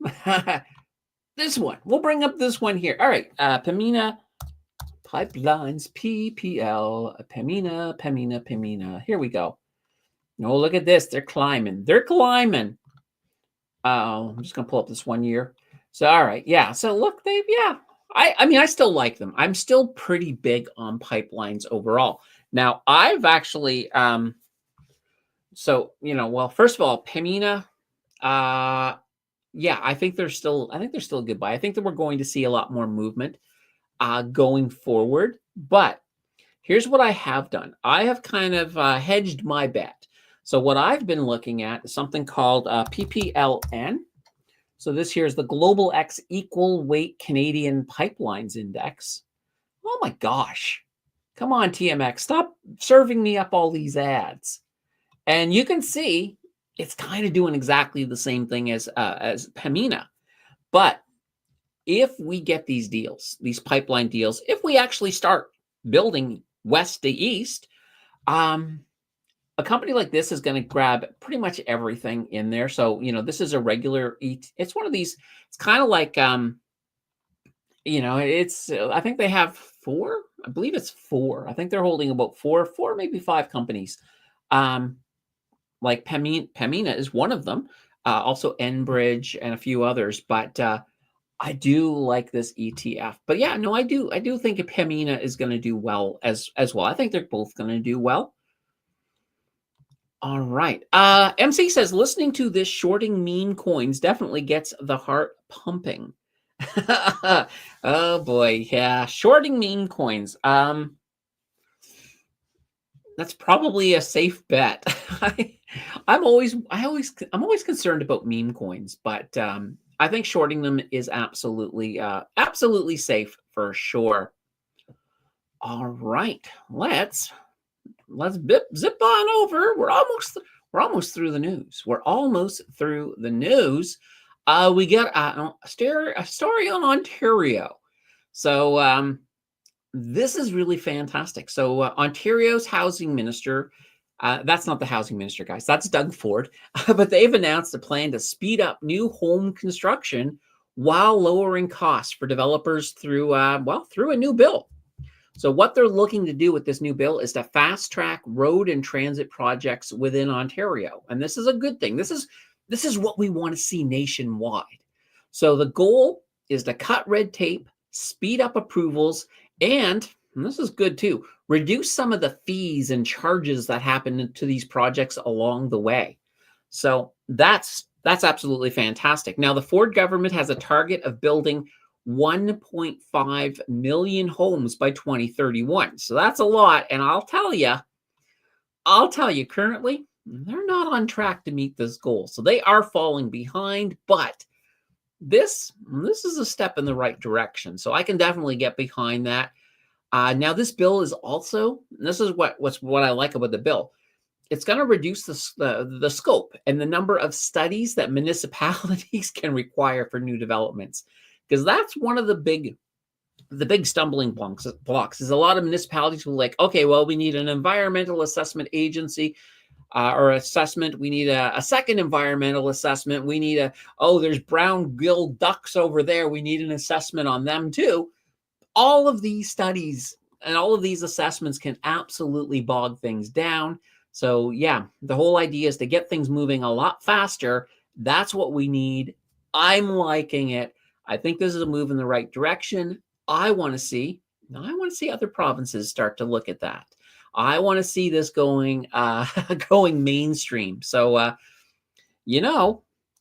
This one. We'll bring up this one here. All right. Pemina Pipelines, PPL, Pemina. Here we go. Oh, look at this. They're climbing. I'm just going to pull up this 1 year. So, all right. Yeah. So look, I mean, I still like them. I'm still pretty big on pipelines overall. Now, I've actually, well, first of all, Pemina, yeah, I think they're still a good buy. I think that we're going to see a lot more movement going forward. But here's what I have done. I have kind of hedged my bet. So what I've been looking at is something called PPLN. So this here is the Global X Equal Weight Canadian Pipelines Index. Oh my gosh. Come on, TMX, stop serving me up all these ads. And you can see it's kind of doing exactly the same thing as Pamina. But if we get these deals, these pipeline deals, if we actually start building west to east, um, a company like this is going to grab pretty much everything in there. So, this is a regular it's one of these, it's kind of like, it's, I think they have four, I believe it's four. I think they're holding about four, maybe five companies. Like Pamina is one of them, also Enbridge and a few others. But I do like this ETF. But yeah, no, I do think Pamina is going to do well as well. I think they're both going to do well. All right. MC says listening to this shorting meme coins definitely gets the heart pumping. Oh boy, yeah, shorting meme coins. That's probably a safe bet. I'm always concerned about meme coins, but I think shorting them is absolutely safe for sure. All right, let's zip on over. We're almost through the news. We're almost through the news. We got a story on Ontario. So this is really fantastic. So Ontario's housing minister, that's not the housing minister, guys. That's Doug Ford. But they've announced a plan to speed up new home construction while lowering costs for developers through a new bill. So what they're looking to do with this new bill is to fast track road and transit projects within Ontario. And this is a good thing. This is what we want to see nationwide. So the goal is to cut red tape, speed up approvals, and this is good too, reduce some of the fees and charges that happen to these projects along the way. So that's absolutely fantastic. Now, the Ford government has a target of building 1.5 million homes by 2031. So that's a lot. And I'll tell you, currently, they're not on track to meet this goal. So they are falling behind, but this is a step in the right direction. So I can definitely get behind that. Now, this bill is also, this is what I like about the bill. It's going to reduce the scope and the number of studies that municipalities can require for new developments, because that's one of the big stumbling blocks is a lot of municipalities will like, okay, well, we need an environmental assessment agency or assessment. We need a second environmental assessment. We need there's brown-gilled ducks over there. We need an assessment on them too. All of these studies and all of these assessments can absolutely bog things down. So yeah, the whole idea is to get things moving a lot faster. That's what we need. I'm liking it. I think this is a move in the right direction. I want to see other provinces start to look at that. I want to see this going going mainstream. So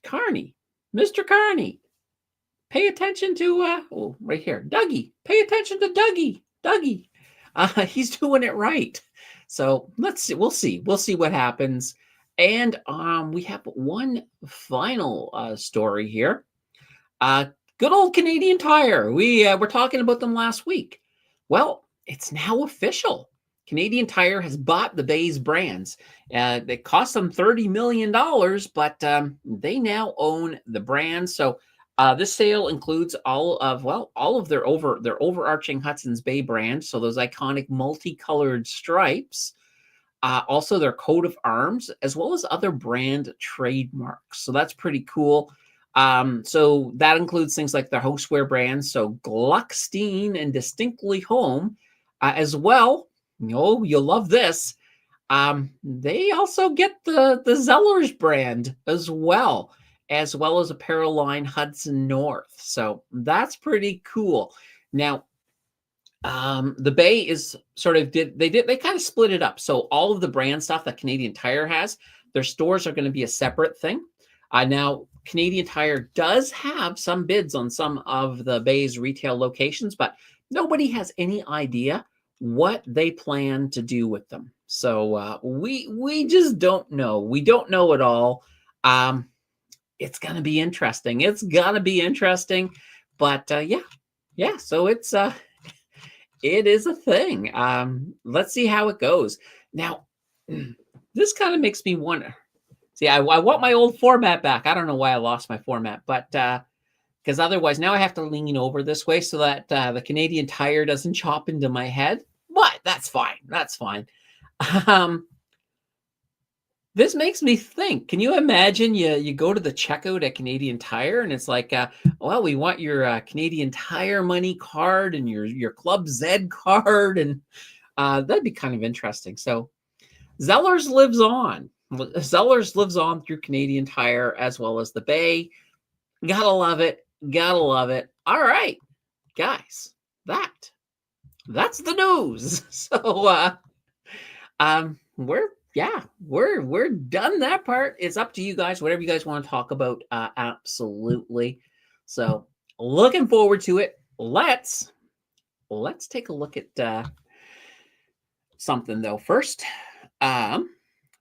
Carney, Mr. Carney, pay attention to right here, Dougie. Pay attention to Dougie. He's doing it right. So let's see. We'll see what happens. And we have one final story here. Good old Canadian Tire. We were talking about them last week. Well, it's now official. Canadian Tire has bought the Bay's brands. It cost them $30 million, but they now own the brands. So this sale includes all of their overarching Hudson's Bay brand. So those iconic multicolored stripes, also their coat of arms, as well as other brand trademarks. So that's pretty cool. So that includes things like their houseware brands, so Gluckstein and Distinctly Home, as well. You'll love this. They also get the Zellers brand as well as apparel line Hudson North. So that's pretty cool. Now, the Bay is they kind of split it up. So all of the brand stuff that Canadian Tire has, their stores are going to be a separate thing. Now, Canadian Tire does have some bids on some of the Bay's retail locations, but nobody has any idea what they plan to do with them. So we just don't know. We don't know at all. It's going to be interesting. But yeah. So it's It is a thing. Let's see how it goes. Now, this kind of makes me wonder. See, I want my old format back. I don't know why I lost my format, but because otherwise now I have to lean over this way so that the Canadian Tire doesn't chop into my head. But that's fine. That's fine. Um, this makes me think. Can you imagine you go to the checkout at Canadian Tire and it's like, well, we want your Canadian Tire money card and your Club Z card, and that'd be kind of interesting. So Zellers lives on. Zellers lives on through Canadian Tire as well as the Bay. Gotta love it. Gotta love it. All right, guys, that's the news. So we're done that part. It's up to you guys. Whatever you guys want to talk about, absolutely. So looking forward to it. Let's take a look at something though first.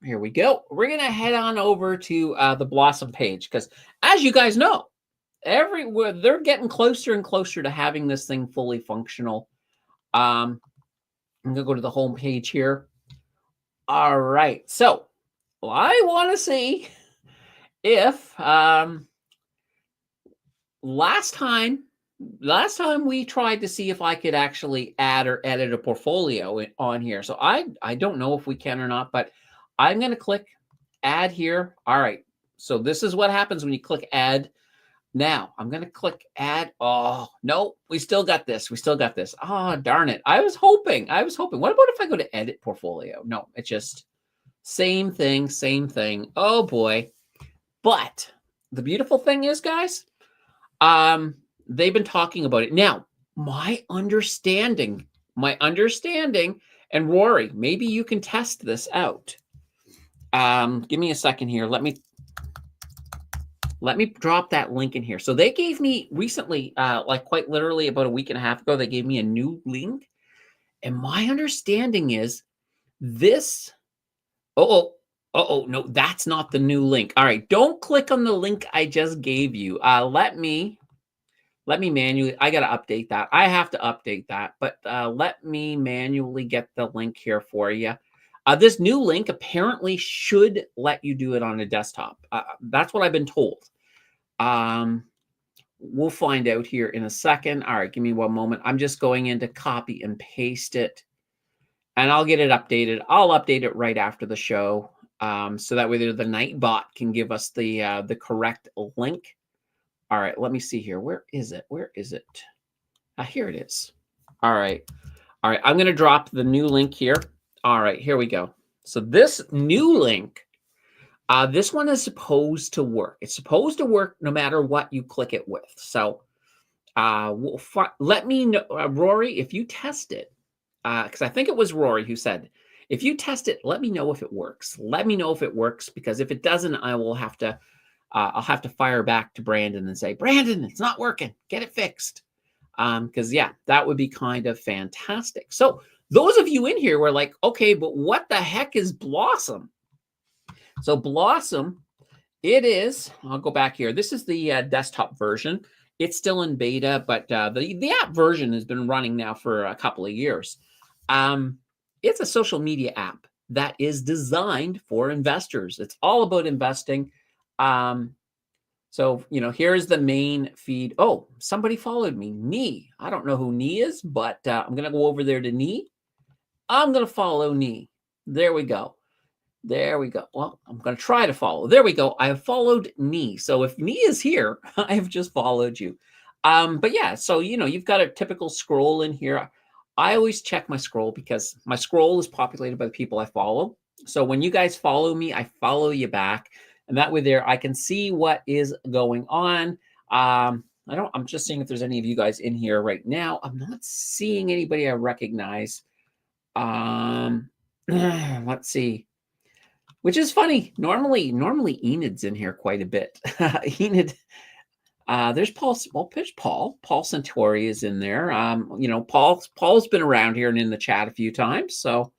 Here we go. We're gonna head on over to the Blossom page because, as you guys know, everywhere they're getting closer and closer to having this thing fully functional. I'm gonna go to the home page here. All right, so I want to see if last time we tried to see if I could actually add or edit a portfolio on here. So I don't know if we can or not, but I'm going to click add here. All right, so this is what happens when you click add. Now I'm going to click add. Oh, no, we still got this. We still got this. Oh, darn it. I was hoping. What about if I go to edit portfolio? No, it's just same thing, same thing. Oh boy. But the beautiful thing is, guys, they've been talking about it. Now, my understanding, and Rory, maybe you can test this out. Give me a second here. Let me drop that link in here. So they gave me recently, like quite literally about a week and a half ago, they gave me a new link. And my understanding is this. Oh, no, that's not the new link. All right, don't click on the link I just gave you. Let me manually, I got to update that. I have to update that, but let me manually get the link here for you. This new link apparently should let you do it on a desktop. That's what I've been told. We'll find out here in a second. All right, give me one moment. I'm just going in to copy and paste it, and I'll get it updated. I'll update it right after the show, so that way the Nightbot can give us the correct link. All right, let me see here. Where is it? Here it is. All right. I'm going to drop the new link here. All right, here we go. So this new link, this one is supposed to work. It's supposed to work no matter what you click it with. So let me know, Rory, if you test it, because I think it was Rory who said, if you test it, let me know if it works. Let me know if it works, because if it doesn't, I will have to, I'll have to fire back to Brandon and say, Brandon, it's not working. Get it fixed. Because yeah, that would be kind of fantastic. So those of you in here were like, okay, but what the heck is Blossom? So Blossom, it is, I'll go back here. This is the desktop version. It's still in beta, but the app version has been running now for a couple of years. It's a social media app that is designed for investors. It's all about investing. So, here's the main feed. Oh, somebody followed me. Nee. I don't know who Nee is, but I'm going to go over there to Nee. I'm going to follow Nee. There we go. Well, I'm going to try to follow. There we go. I have followed Nee. So if Nee is here, I have just followed you. But yeah, so, you've got a typical scroll in here. I always check my scroll because my scroll is populated by the people I follow. So when you guys follow me, I follow you back. And that way there, I can see what is going on. I'm just seeing if there's any of you guys in here right now. I'm not seeing anybody I recognize. Let's see. Which is funny. Normally Enid's in here quite a bit. Enid, there's Paul. Well, there's Paul. Paul Centauri is in there. Paul's been around here and in the chat a few times. So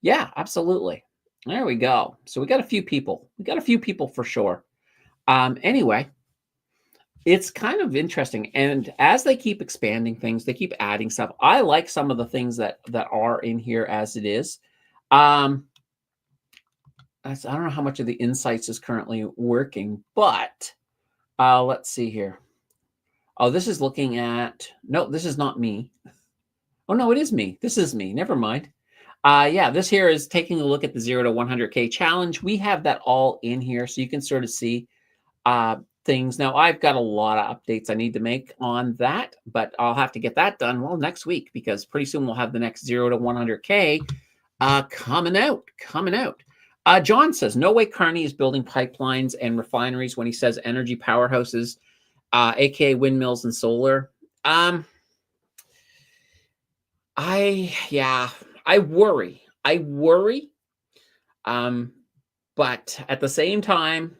yeah, absolutely. There we go. So we got a few people. For sure. Anyway, It's kind of interesting, and as they keep expanding things, they keep adding stuff. I like some of the things that are in here as it is. Um, I don't know how much of the insights is currently working, but let's see here. Oh, this is looking at, no, this is not me. Oh, no, it is me. This is me. Never mind. Yeah, this here is taking a look at the 0 to 100K challenge. We have that all in here, so you can sort of see uh, things. Now, I've got a lot of updates I need to make on that, but I'll have to get that done, well, next week, because pretty soon we'll have the next 0 to 100K coming out. John says, no way Carney is building pipelines and refineries when he says energy powerhouses, aka windmills and solar. I worry. But at the same time,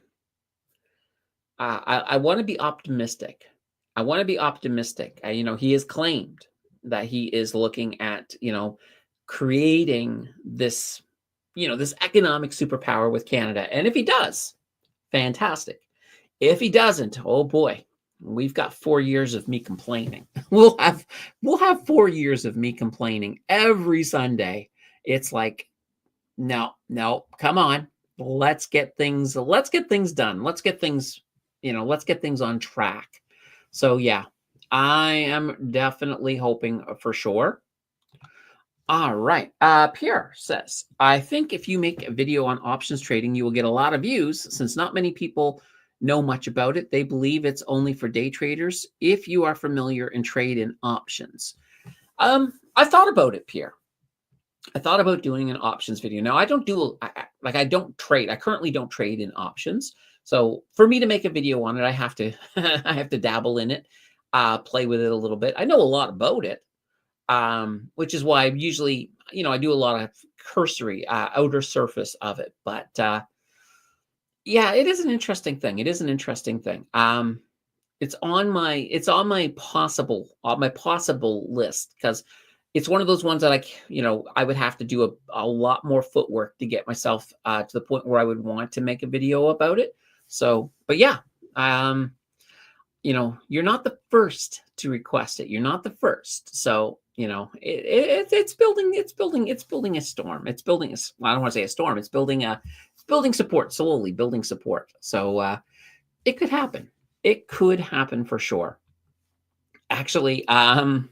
I want to be optimistic. He has claimed that he is looking at, creating this, this economic superpower with Canada. And if he does, fantastic. If he doesn't, oh boy, we've got 4 years of me complaining. We'll have 4 years of me complaining every Sunday. It's like, no, come on. Let's get things done. Let's get things on track. So yeah, I am definitely hoping for sure. All right. Pierre says, I think if you make a video on options trading, you will get a lot of views since not many people know much about it. They believe it's only for day traders. If you are familiar and trade in options. I thought about it, Pierre. I thought about doing an options video. Now, I don't trade. I currently don't trade in options. So for me to make a video on it, I have to I have to dabble in it, play with it a little bit. I know a lot about it, which is why I usually, I do a lot of cursory outer surface of it. But yeah, it is an interesting thing. It's on my possible list because it's one of those ones that I would have to do a lot more footwork to get myself to the point where I would want to make a video about it. So, but yeah, you're not the first to request it. You're not the first. So, it's building a storm. It's building I don't want to say a storm. It's building support, slowly building support. So, it could happen. It could happen for sure. Actually, the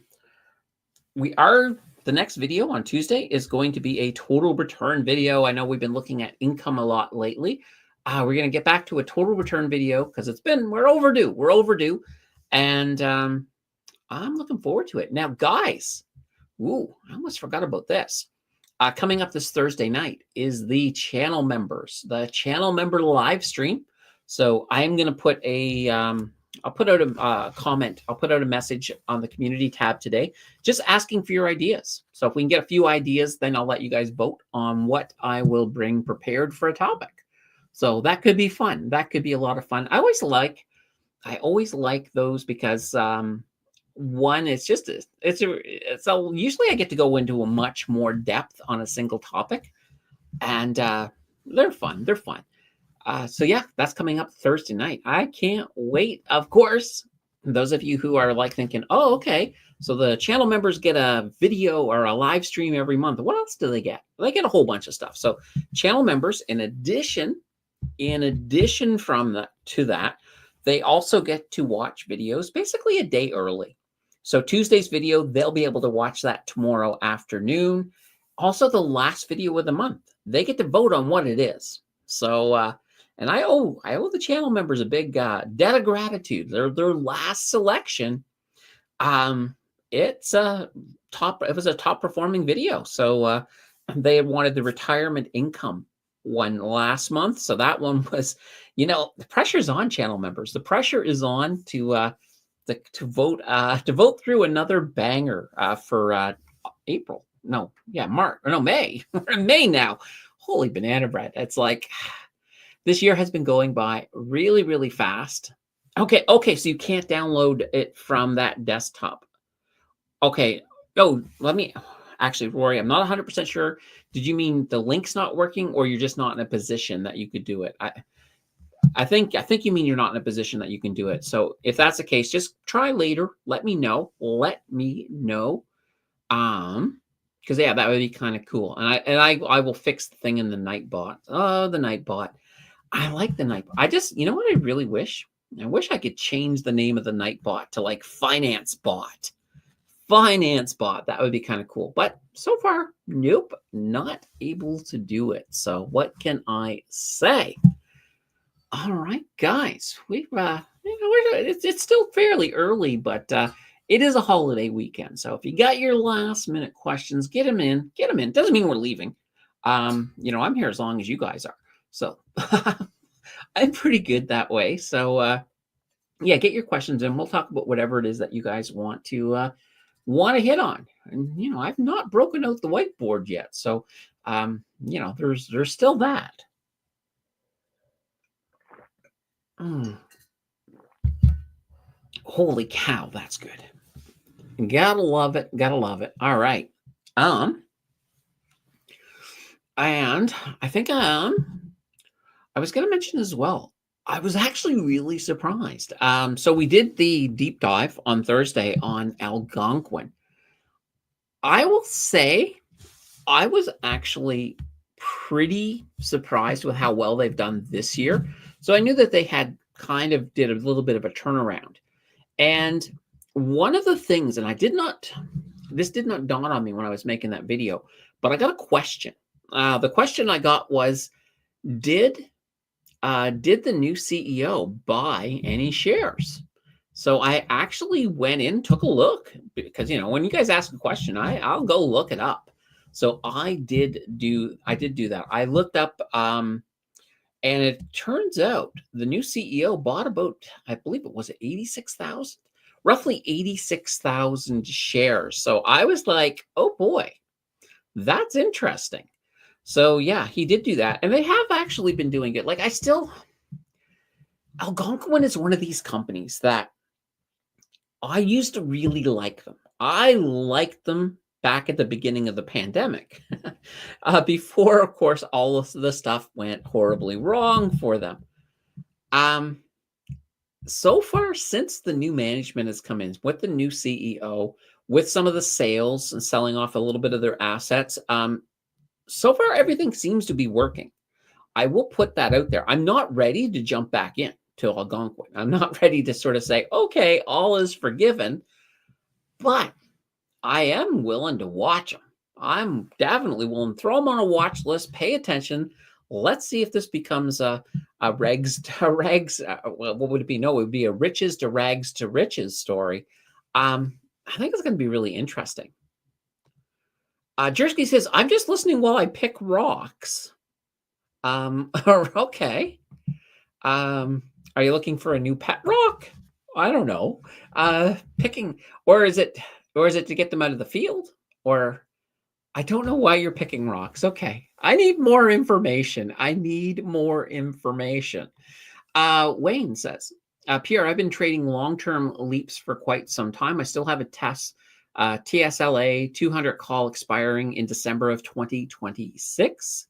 next video on Tuesday is going to be a total return video. I know we've been looking at income a lot lately. We're going to get back to a total return video because we're overdue. And I'm looking forward to it. Now, guys, I almost forgot about this. Coming up this Thursday night is the channel member live stream. So I'm going to put I'll put out a comment. I'll put out a message on the community tab today, just asking for your ideas. So if we can get a few ideas, then I'll let you guys vote on what I will bring prepared for a topic. So that could be fun. That could be a lot of fun. I always like those because one, usually I get to go into a much more depth on a single topic, and they're fun. So yeah, that's coming up Thursday night. I can't wait. Of course, those of you who are like thinking, oh, okay, so the channel members get a video or a live stream every month. What else do they get? They get a whole bunch of stuff. So channel members, in addition to that, they also get to watch videos basically a day early. So Tuesday's video, they'll be able to watch that tomorrow afternoon. Also, the last video of the month, they get to vote on what it is. So, and I owe the channel members a big debt of gratitude. Their last selection, it was a top performing video. So they had wanted the retirement income one last month. So that one was, the pressure's on channel members. The pressure is on to vote through another banger for April. No, yeah, March. Or no, May. We're in May now. Holy banana bread. It's like this year has been going by really, really fast. Okay, so you can't download it from that desktop. Okay. Oh, actually, Rory, I'm not 100% sure. Did you mean the link's not working or you're just not in a position that you could do it? I think you mean you're not in a position that you can do it. So if that's the case, just try later. Let me know. Let me know. Because yeah, that would be kind of cool. And I will fix the thing in the Nightbot. Oh, the Nightbot. I like the Nightbot. I just, you know what I really wish? I wish I could change the name of the Nightbot to like Finance Bot. Finance Bot. That would be kind of cool. But so far, nope, not able to do it. So what can I say? All right, guys, we've it's still fairly early, but it is a holiday weekend. So if you got your last minute questions, get them in. Get them in. Doesn't mean we're leaving. I'm here as long as you guys are. So I'm pretty good that way. So yeah, get your questions in. We'll talk about whatever it is that you guys want to hit on. And I've not broken out the whiteboard yet, so there's still that. Holy cow, that's good. Gotta love it. Gotta love it. All right. And I think I was gonna mention as well. I was actually really surprised. So we did the deep dive on Thursday on Algonquin. I will say I was actually pretty surprised with how well they've done this year. So I knew that they had kind of did a little bit of a turnaround. And one of the things, and this did not dawn on me when I was making that video, but I got a question. The question I got was, did the new CEO buy any shares? So I actually went in, took a look, because when you guys ask a question, I'll go look it up. So I did do that. I looked up, and it turns out the new CEO bought about, I believe it was 86,000, roughly 86,000 shares. So I was like, oh boy, that's interesting. So yeah, he did do that, and they have actually been doing it. Like Algonquin is one of these companies that I used to really like them. I liked them back at the beginning of the pandemic, before, of course, all of the stuff went horribly wrong for them. So far, since the new management has come in with the new CEO, with some of the sales and selling off a little bit of their assets, so far everything seems to be working. I will put that out there. I'm not ready to jump back in to Algonquin. I'm not ready to sort of say, okay, all is forgiven, but I am willing to watch them. I'm definitely willing to throw them on a watch list, pay attention. Let's see if this becomes a rags to rags. Well, what would it be? No, it would be a riches to rags to riches story. I think it's going to be really interesting. Jersky says, I'm just listening while I pick rocks. Okay. Are you looking for a new pet rock? I don't know. Picking, or is it to get them out of the field? Or I don't know why you're picking rocks. Okay. I need more information. Wayne says, Pierre, I've been trading long-term leaps for quite some time. I still have a TSLA 200 call expiring in December of 2026.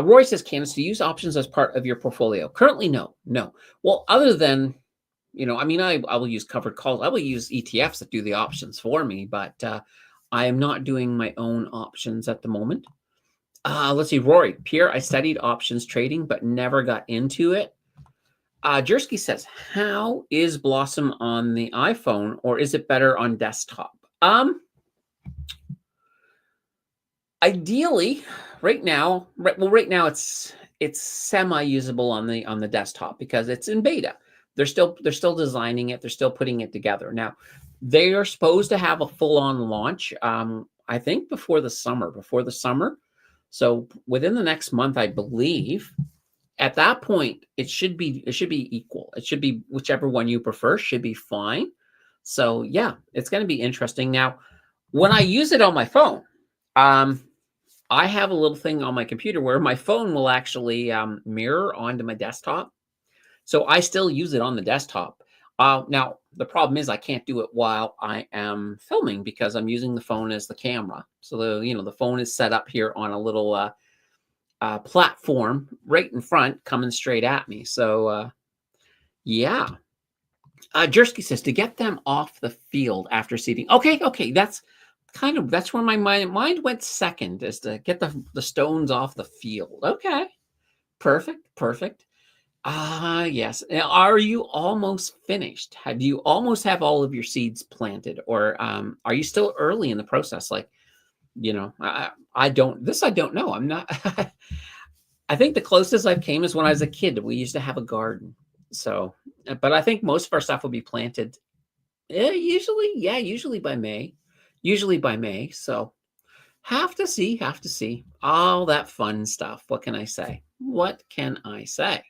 Roy says, Candace, do you use options as part of your portfolio? Currently, no. Well, other than, I will use covered calls. I will use ETFs that do the options for me, but I am not doing my own options at the moment. Let's see, Rory, Pierre, I studied options trading, but never got into it. Jersky says, how is Blossom on the iPhone, or is it better on desktop? Ideally, right now it's semi-usable on the desktop because it's in beta. They're still designing it. They're still putting it together. Now, they are supposed to have a full-on launch, I think before the summer. So within the next month, I believe. At that point, it should be equal. It should be whichever one you prefer should be fine. So yeah, it's going to be interesting. Now, when I use it on my phone, I have a little thing on my computer where my phone will actually mirror onto my desktop. So I still use it on the desktop. Now, the problem is I can't do it while I am filming because I'm using the phone as the camera. So the phone is set up here on a little platform right in front coming straight at me. So, yeah. Jersky says to get them off the field after seeding. Okay, that's where my mind went second, is to get the stones off the field. Okay, perfect. Yes. Are you almost finished? Do you almost have all of your seeds planted, or are you still early in the process? Like, I don't know. I'm not. I think the closest I've came is when I was a kid. We used to have a garden. So, but I think most of our stuff will be planted. Usually by May. Usually by May. So have to see. All that fun stuff. What can I say? What can I say?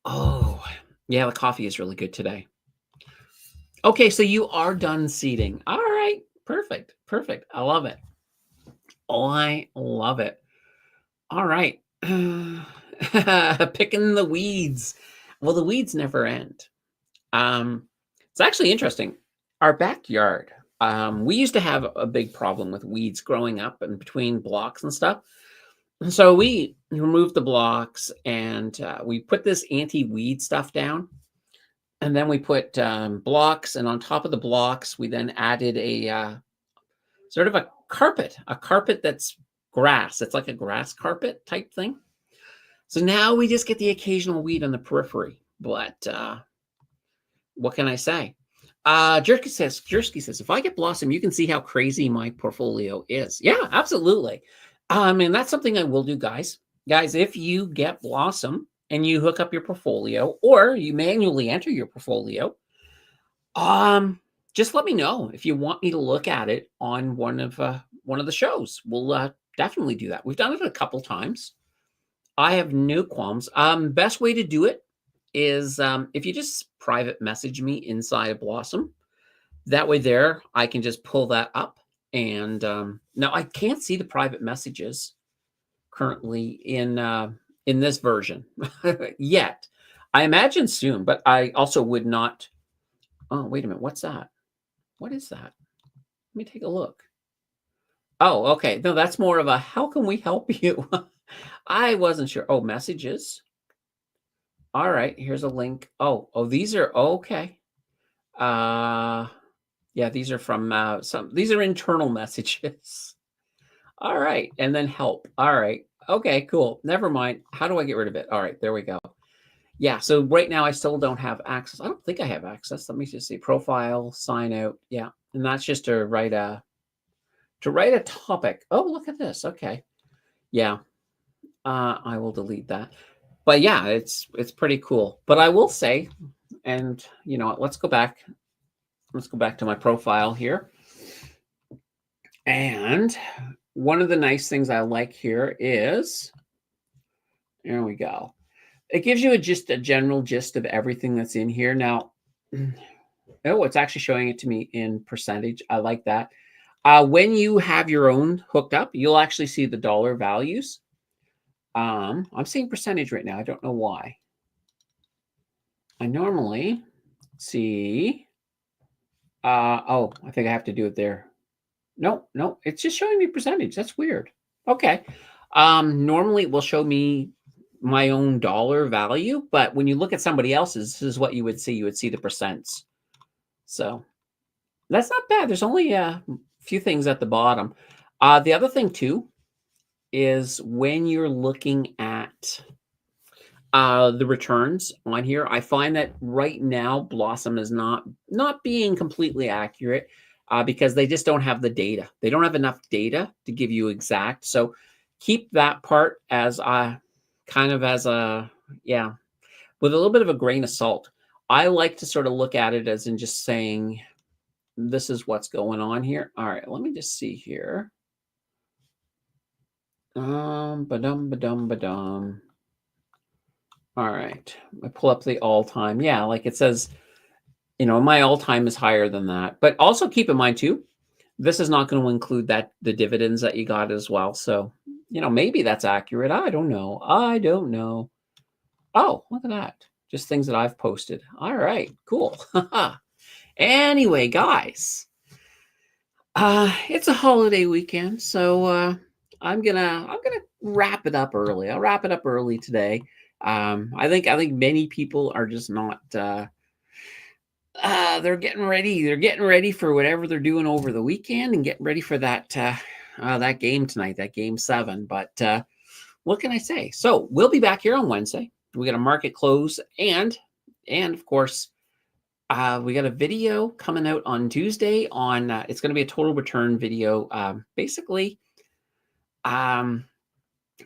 Oh, yeah, the coffee is really good today. Okay, so you are done seeding. All right, perfect. I love it. I love it. All right. Picking the weeds. Well, the weeds never end. It's actually interesting. Our backyard, we used to have a big problem with weeds growing up and between blocks and stuff. And so we removed the blocks and we put this anti-weed stuff down. And then we put blocks, and on top of the blocks, we then added a sort of a carpet that's grass. It's like a grass carpet type thing. So now we just get the occasional weed on the periphery. But what can I say? Jerky says, if I get Blossom, you can see how crazy my portfolio is. Yeah, absolutely. And that's something I will do, guys. Guys, if you get Blossom and you hook up your portfolio, or you manually enter your portfolio, just let me know if you want me to look at it on one of the shows. We'll definitely do that. We've done it a couple times. I have no qualms. Best way to do it is if you just private message me inside of Blossom. That way there, I can just pull that up. And now I can't see the private messages currently in this version yet. I imagine soon, but I also would not. Oh, wait a minute. What's that? What is that? Let me take a look. Oh, okay. No, that's more of a how can we help you? I wasn't sure. Oh, messages. All right, here's a link. Oh, these are okay. Yeah, these are from these are internal messages. All right, and then help. All right. Okay, cool. Never mind. How do I get rid of it? All right, there we go. Yeah, so right now I still don't have access. I don't think I have access. Let me just see. Profile, sign out. Yeah, and that's just to write a topic. Oh, look at this. Okay. Yeah. I will delete that. But yeah, it's pretty cool. But I will say, and you know what, let's go back to my profile here. And one of the nice things I like here is, there we go. It gives you a general gist of everything that's in here. Now, oh, it's actually showing it to me in percentage. I like that. When you have your own hooked up, you'll actually see the dollar values. I'm seeing percentage right now. I don't know why. I normally see. Oh, I think I have to do it there. No, it's just showing me percentage. That's weird. Okay. Normally it will show me my own dollar value, but when you look at somebody else's, this is what you would see. You would see the percents. So that's not bad. There's only a few things at the bottom. The other thing too is when you're looking at the returns on here, I find that right now Blossom is not being completely accurate because they just don't have the data. They don't have enough data to give you exact. So keep that part as kind of as a, yeah, with a little bit of a grain of salt. I like to sort of look at it as in just saying, this is what's going on here. All right, let me just see here. Ba-dum. All right, I pull up the all-time. Yeah, like it says, you know, my all-time is higher than that. But also keep in mind too, this is not going to include the dividends that you got as well. So, you know, maybe that's accurate. I don't know. Oh, look at that. Just things that I've posted. All right, cool. Anyway, guys, it's a holiday weekend, so I'm gonna wrap it up early. I'll wrap it up early today. I think many people are just not. They're getting ready. They're getting ready for whatever they're doing over the weekend and getting ready for that game tonight, that game 7. But what can I say? So we'll be back here on Wednesday. We got a market close and of course we got a video coming out on Tuesday on it's going to be a total return video. Basically, um,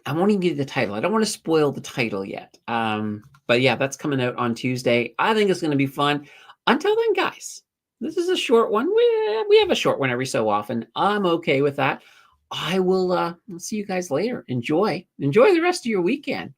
I won't even give you the title. I don't want to spoil the title yet. But yeah, that's coming out on Tuesday. I think it's going to be fun. Until then, guys, this is a short one. We have a short one every so often. I'm okay with that. I will see you guys later. Enjoy the rest of your weekend.